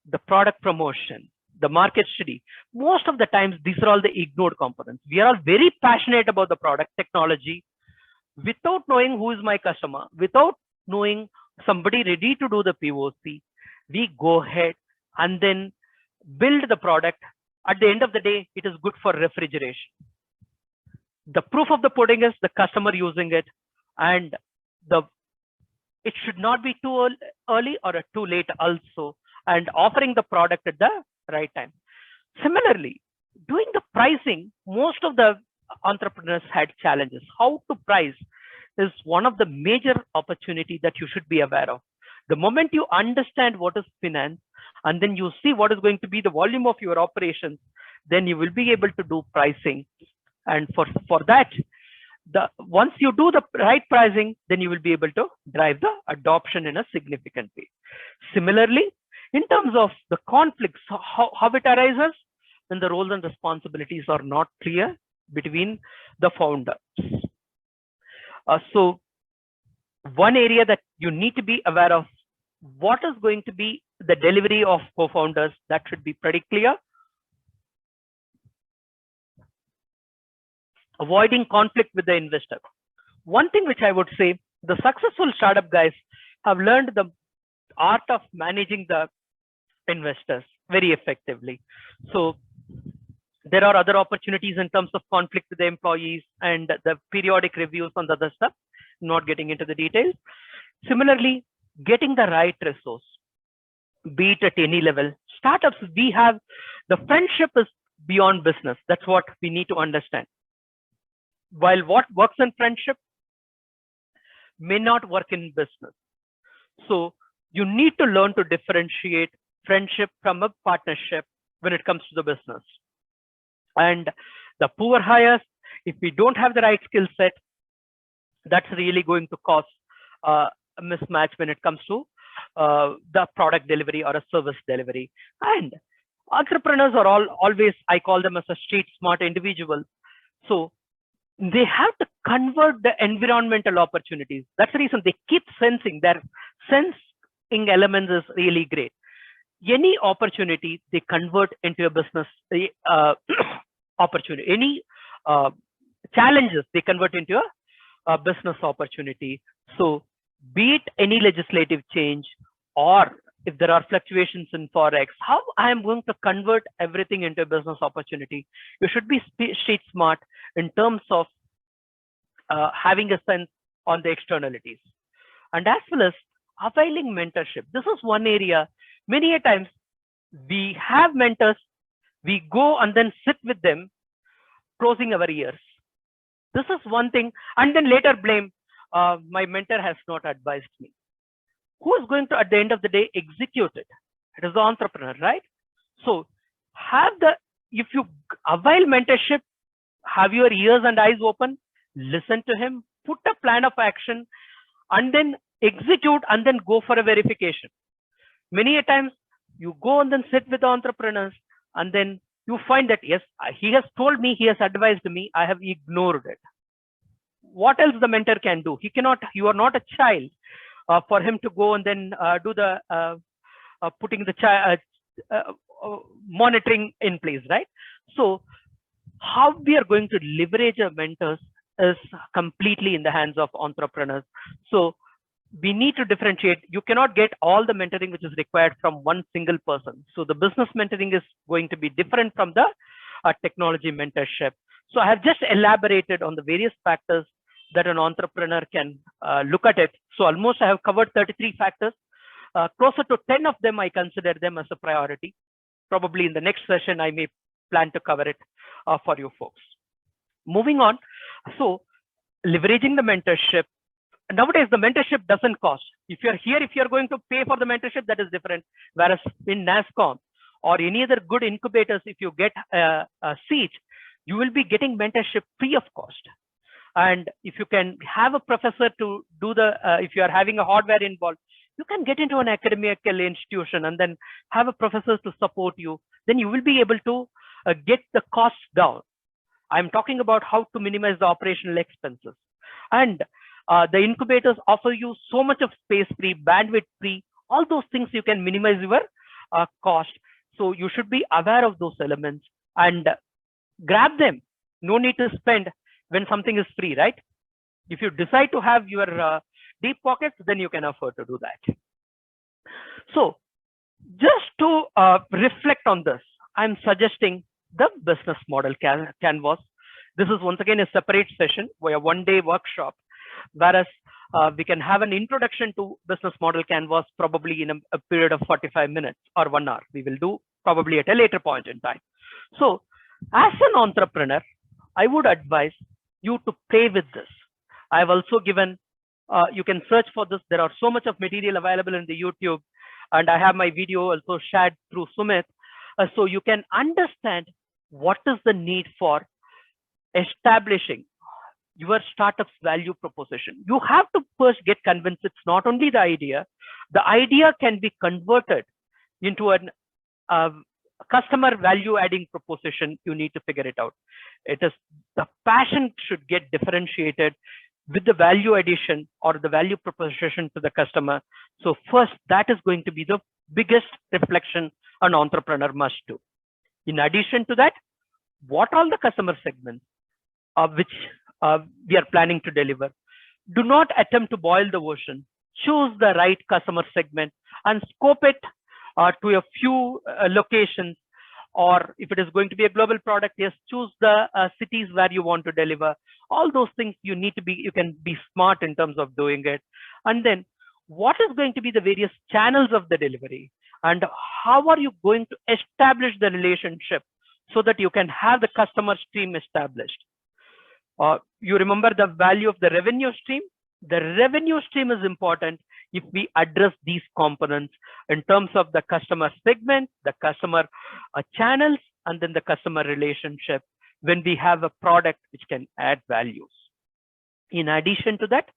the product promotion, the market study, most of the times these are all the ignored components. We are all very passionate about the product technology without knowing who is my customer, without knowing somebody ready to do the POC. We go ahead and then build the product. At the end of the day, it is good for refrigeration. The proof of the pudding is the customer using it, and it should not be too early or too late also, and offering the product at the right time. Similarly, doing the pricing, most of the entrepreneurs had challenges. How to price is one of the major opportunity that you should be aware of. The moment you understand what is finance, and then you see what is going to be the volume of your operations, then you will be able to do pricing. And for that, once you do the right pricing, then you will be able to drive the adoption in a significant way. Similarly, in terms of the conflicts, how it arises when the roles and responsibilities are not clear between the founders. So one area that you need to be aware of, what is going to be the delivery of co-founders, that should be pretty clear. Avoiding conflict with the investor. One thing which I would say, the successful startup guys have learned the art of managing the investors very effectively. So there are other opportunities in terms of conflict with the employees and the periodic reviews on the other stuff, not getting into the details. Similarly, getting the right resource, be it at any level. Startups, we have the friendship is beyond business. That's what we need to understand. While what works in friendship may not work in business. So you need to learn to differentiate friendship from a partnership when it comes to the business. And the poor hires, if we don't have the right skill set, that's really going to cause a mismatch when it comes to the product delivery or a service delivery. And entrepreneurs are always, I call them as a street smart individual. So they have to convert the environmental opportunities. That's the reason they keep sensing. Their sensing elements is really great. Any opportunity they convert into a business opportunity. Any challenges they convert into a business opportunity. So be it any legislative change, or if there are fluctuations in Forex, how I am going to convert everything into a business opportunity. You should be street smart in terms of having a sense on the externalities, and as well as availing mentorship. This is one area. Many a times we have mentors, we go and then sit with them, closing our ears. This is one thing, and then later blame, my mentor has not advised me. Who is going to, at the end of the day, execute it? It is the entrepreneur, right? So if you avail mentorship, have your ears and eyes open, listen to him, put a plan of action, and then execute, and then go for a verification. Many a times you go and then sit with the entrepreneurs, and then you find that, yes, he has told me, he has advised me, I have ignored it. What else the mentor can do? He cannot, you are not a child for him to go and then do the putting the monitoring in place, right? So how we are going to leverage our mentors is completely in the hands of entrepreneurs. So we need to differentiate. You cannot get all the mentoring which is required from one single person. So the business mentoring is going to be different from the technology mentorship. So I have just elaborated on the various factors that an entrepreneur can look at it. So almost I have covered 33 factors. Closer to 10 of them, I consider them as a priority. Probably in the next session, I may plan to cover it for you folks. Moving on. So leveraging the mentorship. Nowadays, the mentorship doesn't cost. If you're here, if you're going to pay for the mentorship, that is different. Whereas in NASSCOM or any other good incubators, if you get a seat, you will be getting mentorship free of cost. And if you can have a professor to do the, if you are having a hardware involved, you can get into an academical institution and then have a professor to support you. Then you will be able to get the costs down. I'm talking about how to minimize the operational expenses. And the incubators offer you so much of space free, bandwidth free, all those things you can minimize your cost. So you should be aware of those elements and grab them. No need to spend when something is free, right? If you decide to have your deep pockets, then you can afford to do that. So just to reflect on this, I'm suggesting the business model canvas. This is once again a separate session, a one-day workshop, whereas we can have an introduction to business model canvas probably in a period of 45 minutes or 1 hour. We will do probably at a later point in time. So as an entrepreneur, I would advise you to play with this. I have also given, you can search for this. There are so much of material available in the YouTube, and I have my video also shared through Sumit. So you can understand what is the need for establishing your startup's value proposition. You have to first get convinced it's not only the idea can be converted into a customer value adding proposition. You need to figure it out. It is the passion should get differentiated with the value addition or the value proposition to the customer. So first, that is going to be the biggest reflection an entrepreneur must do. In addition to that, what all the customer segments which we are planning to deliver. Do not attempt to boil the ocean. Choose the right customer segment and scope it to a few locations, or if it is going to be a global product, yes, choose the cities where you want to deliver. All those things you need to be, you can be smart in terms of doing it. And then what is going to be the various channels of the delivery, and how are you going to establish the relationship so that you can have the customer stream established. You remember the value of the revenue stream? The revenue stream is important if we address these components in terms of the customer segment, the customer channels, and then the customer relationship when we have a product which can add values. In addition to that,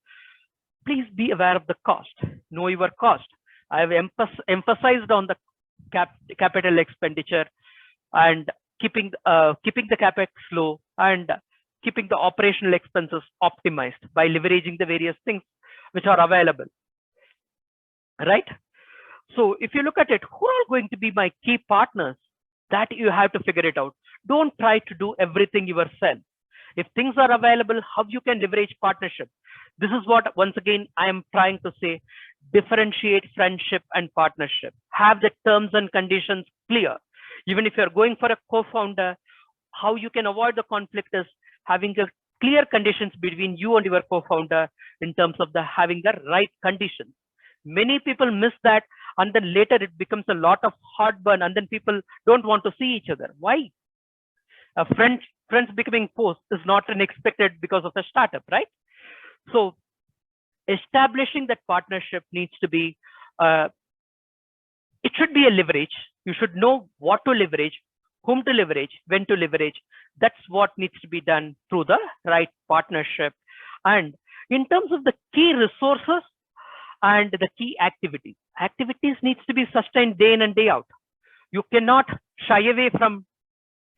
please be aware of the cost. Know your cost. I have emphasized on the capital expenditure and keeping the capex low and keeping the operational expenses optimized by leveraging the various things which are available, right? So if you look at it, who are going to be my key partners? That you have to figure it out. Don't try to do everything yourself. If things are available, how you can leverage partnership? This is what, once again, I am trying to say, differentiate friendship and partnership. Have the terms and conditions clear. Even if you're going for a co-founder, how you can avoid the conflict is having a clear conditions between you and your co-founder in terms of the having the right conditions. Many people miss that, and then later it becomes a lot of heartburn, and then people don't want to see each other. Why? Friends becoming foes is not unexpected because of a startup, right? So establishing that partnership needs to be, it should be a leverage. You should know what to leverage, whom to leverage, when to leverage. That's what needs to be done through the right partnership. And in terms of the key resources and the key activities needs to be sustained day in and day out. You cannot shy away from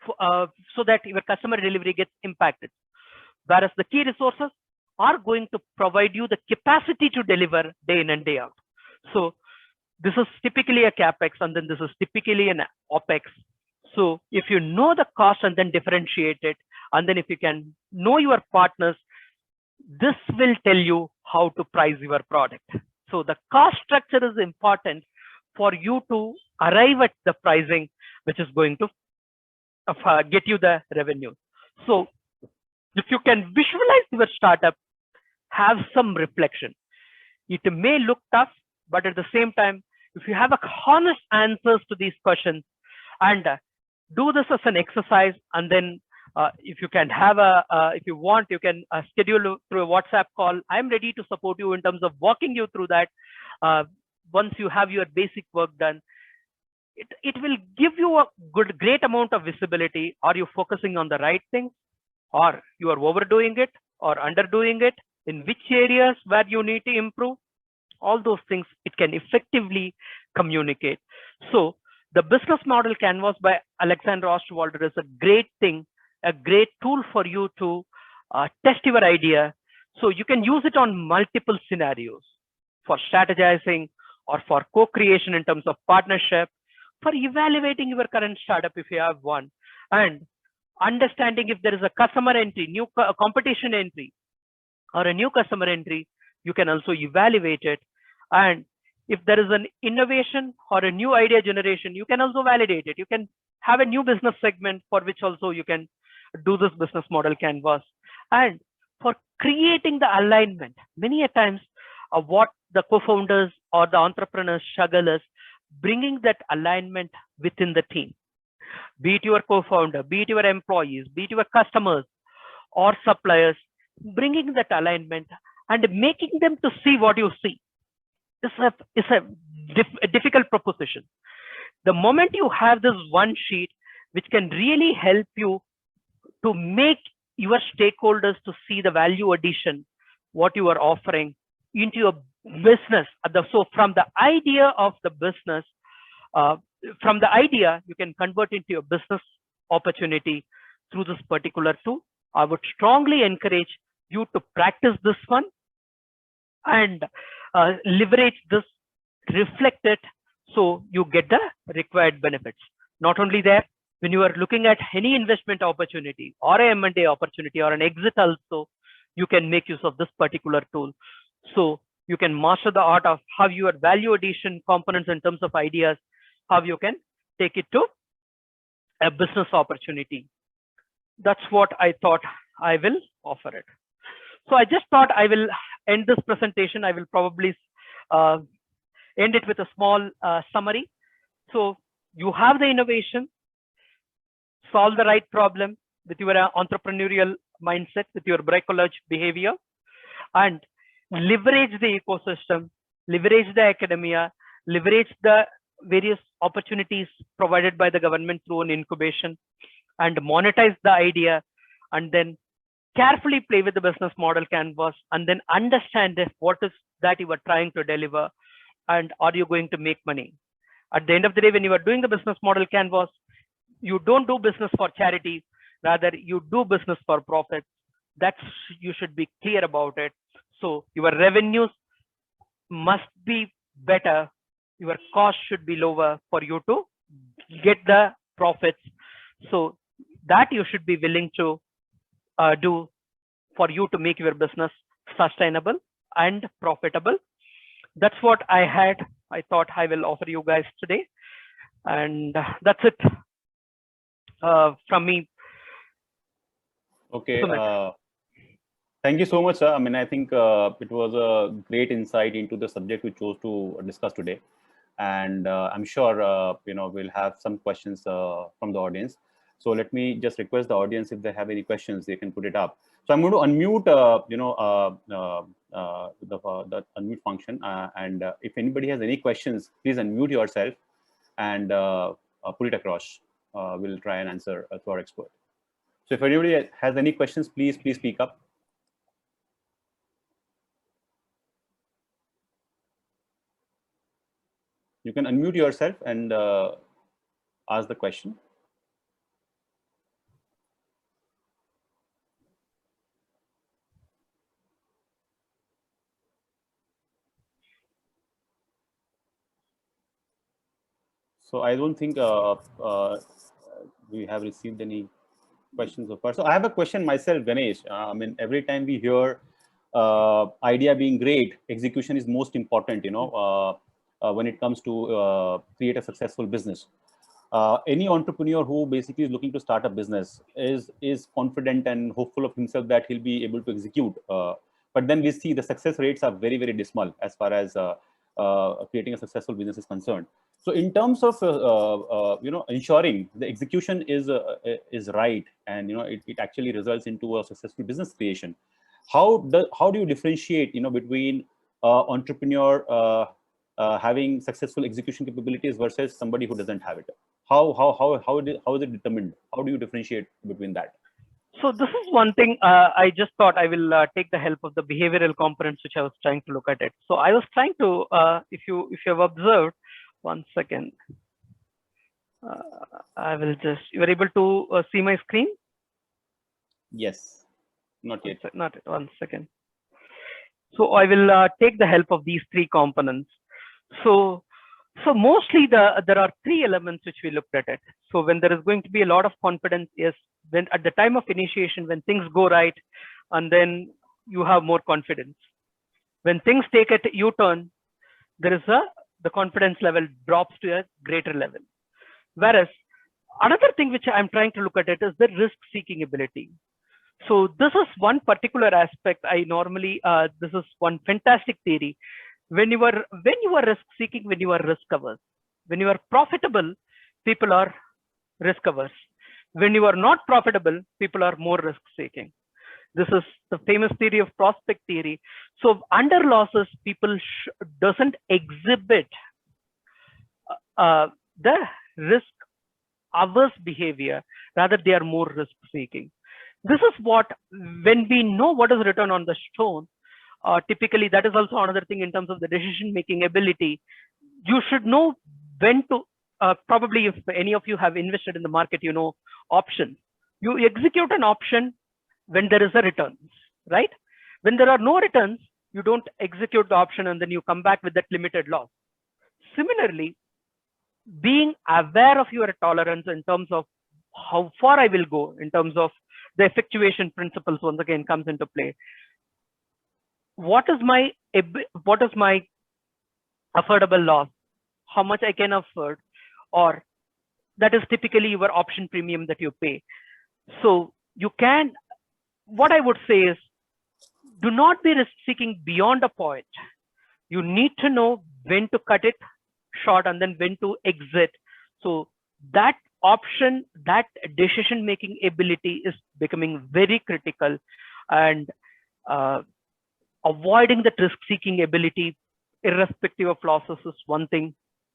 so that your customer delivery gets impacted. Whereas the key resources are going to provide you the capacity to deliver day in and day out. So this is typically a CapEx, and then this is typically an OpEx. So if you know the cost and then differentiate it, and then if you can know your partners, this will tell you how to price your product. So the cost structure is important for you to arrive at the pricing, which is going to get you the revenue. So if you can visualize your startup, have some reflection. It may look tough, but at the same time, if you have honest answers to these questions, and do this as an exercise, and then if you can have if you want, you can schedule through a WhatsApp call. I'm ready to support you in terms of walking you through that. Once you have your basic work done, it will give you a great amount of visibility. Are you focusing on the right things, or you are overdoing it or underdoing it? In which areas where you need to improve? All those things it can effectively communicate. So the business model canvas by Alexander Osterwalder is a great thing, a great tool for you to test your idea. So you can use it on multiple scenarios for strategizing or for co-creation in terms of partnership, for evaluating your current startup if you have one, and understanding if there is a customer entry, new competition entry, or a new customer entry, you can also evaluate it. And if there is an innovation or a new idea generation, you can also validate it. You can have a new business segment for which also you can do this business model canvas. And for creating the alignment, many a times what the co-founders or the entrepreneurs struggle is bringing that alignment within the team. Be it your co-founder, be it your employees, be it your customers or suppliers, bringing that alignment and making them to see what you see is a difficult proposition. The moment you have this one sheet, which can really help you to make your stakeholders to see the value addition, what you are offering into your business. So from the idea of the business, from the idea, you can convert into your business opportunity through this particular tool. I would strongly encourage you to practice this one and leverage this, reflect it, so you get the required benefits. Not only that, when you are looking at any investment opportunity or a M&A opportunity or an exit also, you can make use of this particular tool. So you can master the art of how your value addition components in terms of ideas, how you can take it to a business opportunity. That's what I thought I will offer it. So I just thought I will end this presentation. I will probably end it with a small summary. So you have the innovation, solve the right problem with your entrepreneurial mindset, with your bricolage behavior, and leverage the ecosystem, leverage the academia, leverage the various opportunities provided by the government through an incubation, and monetize the idea, and then carefully play with the business model canvas, and then understand what is that you are trying to deliver, and are you going to make money. At the end of the day, when you are doing the business model canvas, you don't do business for charity, rather you do business for profit. That's, you should be clear about it. So your revenues must be better, your cost should be lower for you to get the profits. So that you should be willing to do for you to make your business sustainable and profitable. That's what I had. I thought I will offer you guys today, and that's it from me. Okay. Thank you so much, sir. I mean, I think it was a great insight into the subject we chose to discuss today. And I'm sure, we'll have some questions from the audience. So let me just request the audience, if they have any questions, they can put it up. So I'm going to unmute, the unmute function. And if anybody has any questions, please unmute yourself and put it across. We'll try and answer to our expert. So if anybody has any questions, please speak up. You can unmute yourself and ask the question. So I don't think we have received any questions so far. So I have a question myself, Ganesh. I mean, every time we hear idea being great, execution is most important, when it comes to create a successful business. Any entrepreneur who basically is looking to start a business is confident and hopeful of himself that he'll be able to execute. But then we see the success rates are very, very dismal as far as creating a successful business is concerned. So in terms of ensuring the execution is right, and it actually results into a successful business creation. How do you differentiate between entrepreneur having successful execution capabilities versus somebody who doesn't have it? How is it determined? How do you differentiate between that? So this is one thing I just thought I will take the help of the behavioral components which I was trying to look at it. So I was trying to, if you have observed, one second, I will just, you are able to see my screen? Yes, not yet. Not yet, one second. So I will take the help of these three components. So mostly there are three elements which we looked at it. So when there is going to be a lot of confidence is when at the time of initiation, when things go right, and then you have more confidence. When things take a U-turn, there is the confidence level drops to a greater level. Whereas another thing which I'm trying to look at it is the risk-seeking ability. So this is one particular aspect I normally, this is one fantastic theory. When you are risk-seeking, when you are risk-averse. When you are profitable, people are risk-averse. When you are not profitable, people are more risk-seeking. This is the famous theory of prospect theory. So under losses, people doesn't exhibit the risk-averse behavior. Rather, they are more risk-seeking. This is what, when we know what is written on the stone, typically that is also another thing in terms of the decision-making ability. You should know when to, probably if any of you have invested in the market, you know, options. You execute an option when there is a return, right? When there are no returns, you don't execute the option and then you come back with that limited loss. Similarly, being aware of your tolerance in terms of how far I will go, in terms of the effectuation principles once again comes into play. What is my affordable loss? How much I can afford? Or that is typically your option premium that you pay. So you can, what I would say is, do not be risk seeking beyond a point. You need to know when to cut it short and then when to exit. So that option, that decision making ability is becoming very critical, and avoiding the risk seeking ability irrespective of losses is one thing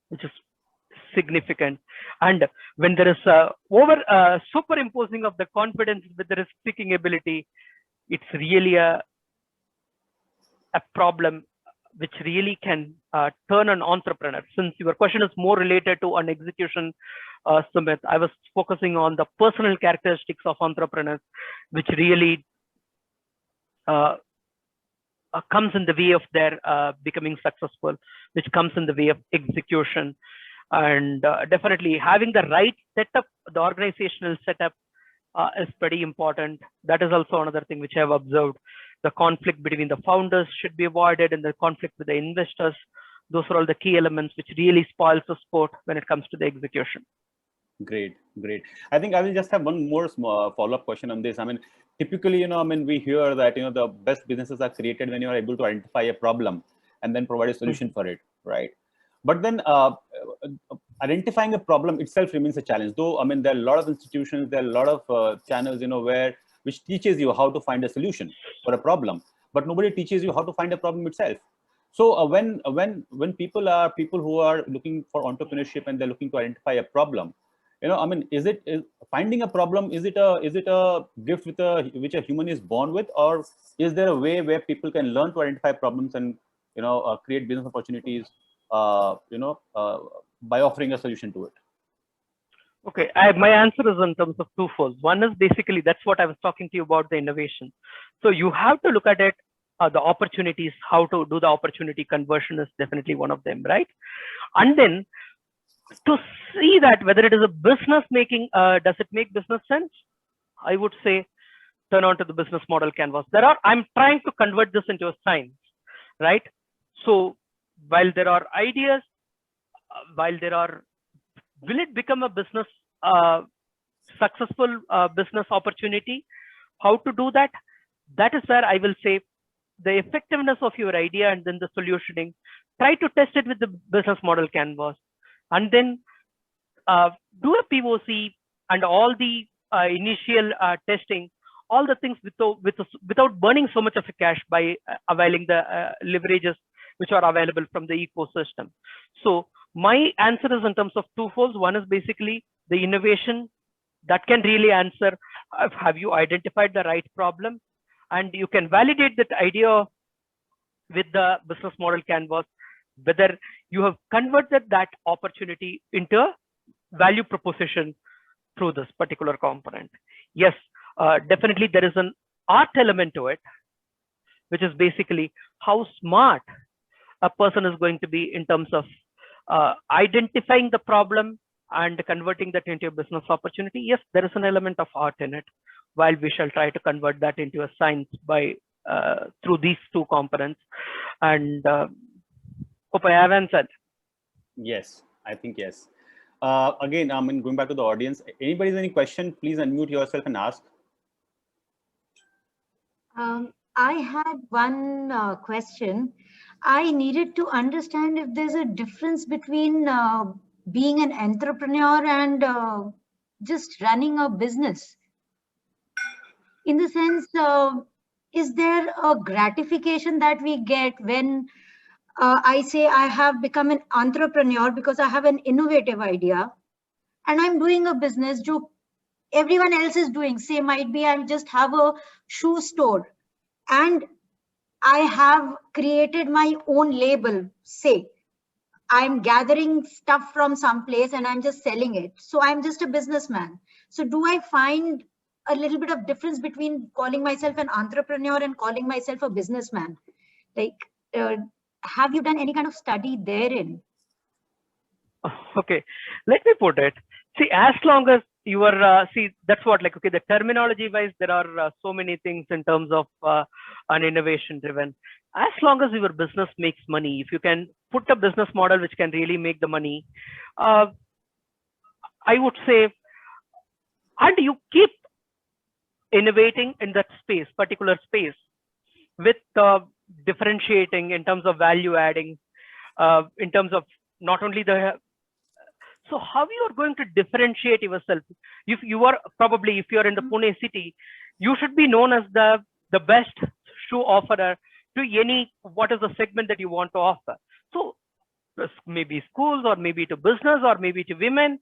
which is significant. And when there is superimposing of the confidence with the risk seeking ability, it's really a problem which really can turn an entrepreneur. Since your question is more related to an execution, Sumit, I was focusing on the personal characteristics of entrepreneurs, which really comes in the way of their becoming successful, which comes in the way of execution. And definitely having the right setup, the organizational setup is pretty important. That is also another thing which I have observed. The conflict between the founders should be avoided, and the conflict with the investors. Those are all the key elements which really spoils the sport when it comes to the execution. Great, great. I think I will just have one more small follow-up question on this. I mean, typically, we hear that, the best businesses are created when you are able to identify a problem and then provide a solution for it, right? But then identifying a problem itself remains a challenge. Though, I mean, there are a lot of institutions, there are a lot of channels, which teaches you how to find a solution for a problem, but nobody teaches you how to find a problem itself. So when people who are looking for entrepreneurship and they're looking to identify a problem, I mean, is finding a problem? Is it a gift which a human is born with, or is there a way where people can learn to identify problems and create business opportunities, by offering a solution to it? Okay, my answer is in terms of twofold. One is basically that's what I was talking to you about, the innovation. So you have to look at it, the opportunities, how to do the opportunity conversion is definitely one of them, right? And then to see that whether it is a business making, does it make business sense? I would say turn on to the business model canvas. I'm trying to convert this into a science, right? So while there are ideas, will it become a business, successful business opportunity? How to do that? That is where I will say the effectiveness of your idea and then the solutioning. Try to test it with the business model canvas, and then do a POC and all the initial testing, all the things without burning so much of a cash by availing the leverages which are available from the ecosystem. So my answer is in terms of twofolds. One is basically the innovation that can really answer, have you identified the right problem? And you can validate that idea with the business model canvas, whether you have converted that opportunity into a value proposition through this particular component. Yes, definitely there is an art element to it, which is basically how smart a person is going to be in terms of identifying the problem and converting that into a business opportunity. Yes, there is an element of art in it, while we shall try to convert that into a science by through these two components. And hope I have answered. Yes, I think yes. Again, I mean, going back to the audience, anybody has any question, please unmute yourself and ask. I had one question. I needed to understand if there's a difference between being an entrepreneur and just running a business. In the sense, is there a gratification that we get when I say I have become an entrepreneur because I have an innovative idea and I'm doing a business jo everyone else is doing? Say might be I just have a shoe store and I have created my own label. Say I'm gathering stuff from some place and I'm just selling it. So I'm just a businessman. So do I find a little bit of difference between calling myself an entrepreneur and calling myself a businessman? Like, have you done any kind of study therein? Okay, let me put it. See, as long as you are, see, that's what, like, okay, the terminology wise, there are so many things in terms of an innovation driven. As long as your business makes money, if you can put a business model which can really make the money, I would say, and you keep innovating in that space, particular space, with differentiating in terms of value adding, in terms of not only the, so how you are going to differentiate yourself? If you are probably, if you are in the Pune city, you should be known as the best shoe offerer to any, what is the segment that you want to offer. So maybe schools, or maybe to business, or maybe to women.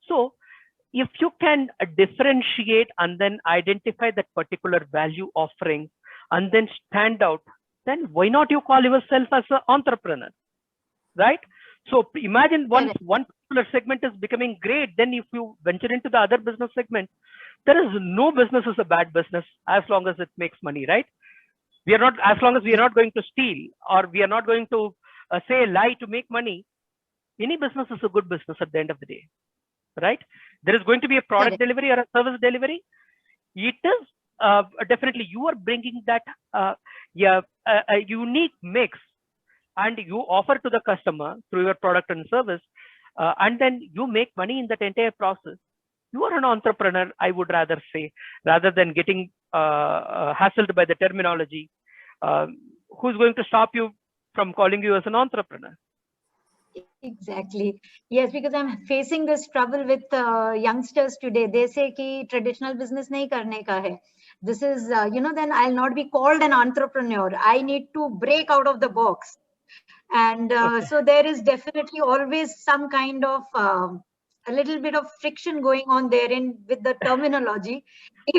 So if you can differentiate and then identify that particular value offering and then stand out, then why not you call yourself as an entrepreneur, right? So imagine once one particular segment is becoming great, then if you venture into the other business segment, there is no business is a bad business as long as it makes money, right? We are not, as long as we are not going to steal, or we are not going to say a lie to make money, any business is a good business at the end of the day, right? There is going to be a product delivery or a service delivery. It is definitely, you are bringing that a unique mix, and you offer to the customer through your product and service, and then you make money in that entire process. you are an entrepreneur, I would rather say, rather than getting hassled by the terminology. Who's going to stop you from calling you as an entrepreneur? Exactly. Yes, because I'm facing this trouble with youngsters today. They say ki traditional business nahi karne ka hai. This is, then I'll not be called an entrepreneur. I need to break out of the box. And so there is definitely always some kind of a little bit of friction going on there with the terminology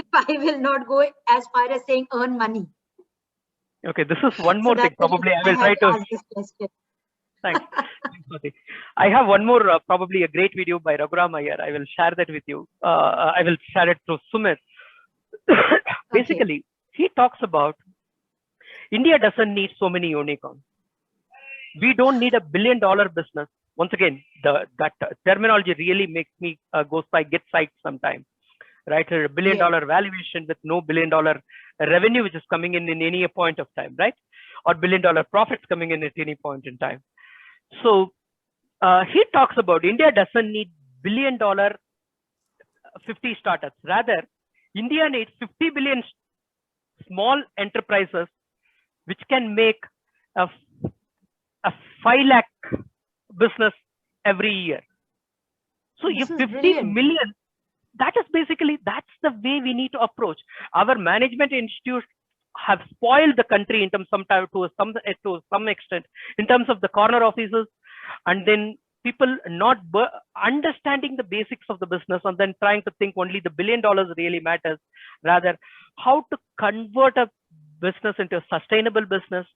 if I will not go as far as saying earn money. Okay, this is one more thing. Probably I will try to ask this question. Thanks. I have one more, probably a great video by Raghuram Iyer. I will share that with you. I will share it through Sumit. Basically, he talks about India doesn't need so many unicorns. We don't need $1 billion business. Once again, that terminology really makes me get psyched sometimes. Right, a $1 billion valuation with no $1 billion revenue which is coming in any point of time, right? Or $1 billion profits coming in at any point in time. So he talks about India doesn't need $1 billion 50 startups. Rather, India needs 50 billion small enterprises which can make a 5 lakh business every year. So if 50 million, that's the way we need to approach. Our management institutes have spoiled the country in terms to some extent in terms of the corner offices, and then people not understanding the basics of the business and then trying to think only the $1 billion really matters. Rather, how to convert a business into a sustainable business.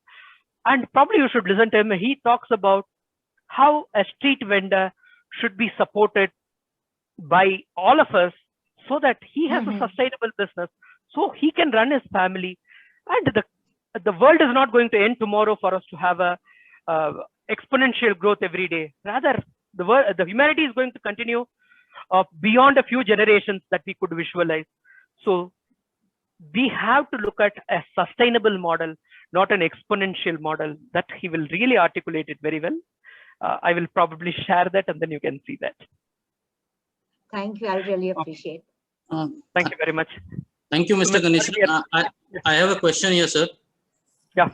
And probably you should listen to him. He talks about how a street vendor should be supported by all of us so that he has a sustainable business, so he can run his family. And the world is not going to end tomorrow for us to have a exponential growth every day. Rather, the humanity is going to continue beyond a few generations that we could visualize. So we have to look at a sustainable model, not an exponential model. That he will really articulate it very well. I will probably share that and then you can see that. Thank you. I really appreciate it. Thank you very much. Thank you, Mr. Ganesh. I have a question here, sir. Yeah.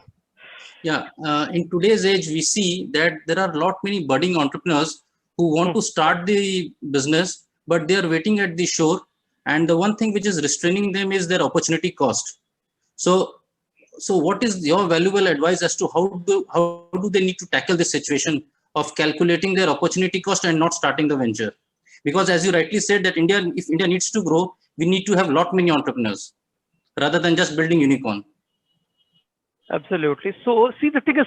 Yeah. In today's age, we see that there are many budding entrepreneurs who want to start the business, but they are waiting at the shore. And the one thing which is restraining them is their opportunity cost. So what is your valuable advice as to how do they need to tackle this situation of calculating their opportunity cost and not starting the venture? Because as you rightly said that if India needs to grow, we need to have many entrepreneurs rather than just building unicorn. Absolutely. So see, the thing is,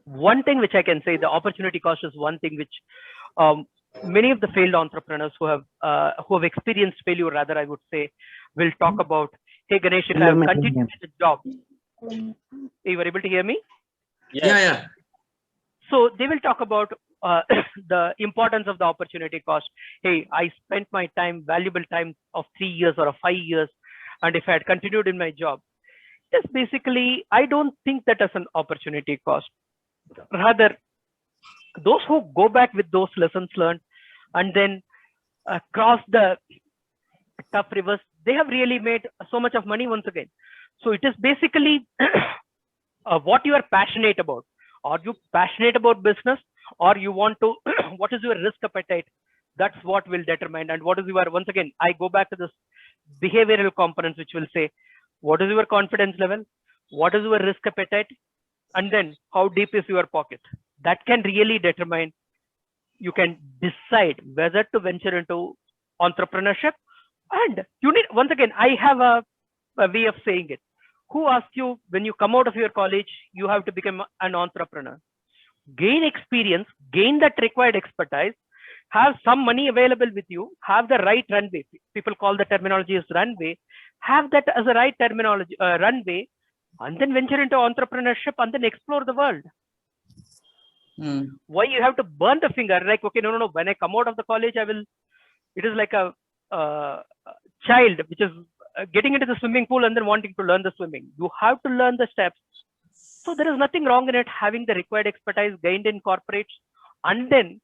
one thing which I can say, the opportunity cost is one thing which many of the failed entrepreneurs who have experienced failure, rather I would say, will talk about. Hey Ganesh, if I have continued the job, you were able to hear me? Yeah. So they will talk about the importance of the opportunity cost. Hey, I spent my time, valuable time of 3 years or 5 years, and if I had continued in my job, just basically, I don't think that as an opportunity cost. Rather, those who go back with those lessons learned and then cross the tough rivers, they have really made so much of money once again. So it is basically what you are passionate about. Are you passionate about business, or you want to, what is your risk appetite? That's what will determine. And what is your, once again, I go back to this behavioral components, which will say, what is your confidence level? What is your risk appetite? And then how deep is your pocket? That can really determine, you can decide whether to venture into entrepreneurship. And you need, once again, I have a way of saying it. Who asked you when you come out of your college, you have to become an entrepreneur? Gain experience, gain that required expertise, have some money available with you, have the right runway. People call the terminology as runway. Have that as a right terminology, runway, and then venture into entrepreneurship and then explore the world. Why you have to burn the finger? Like, okay, no. When I come out of the college, it is like a child which is getting into the swimming pool and then wanting to learn the swimming. You have to learn the steps. So there is nothing wrong in it, having the required expertise gained in corporates and then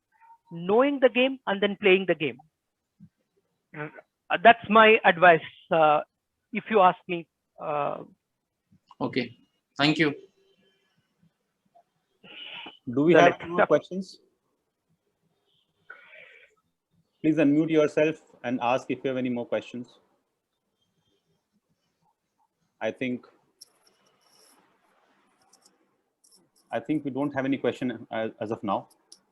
knowing the game and then playing the game. That's my advice, if you ask me. Okay, thank you. Do we have any more questions? Please unmute yourself and ask if you have any more questions. I think we don't have any question as of now.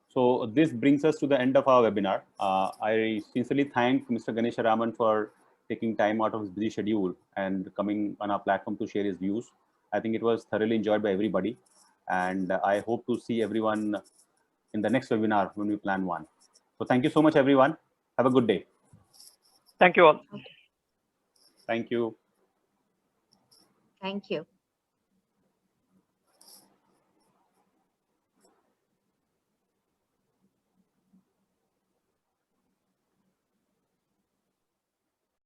So this brings us to the end of our webinar. I sincerely thank Mr. Ganesha Raman for taking time out of his busy schedule and coming on our platform to share his views. I think it was thoroughly enjoyed by everybody. And I hope to see everyone in the next webinar when we plan one. So thank you so much, everyone. Have a good day. Thank you all. Thank you. Thank you.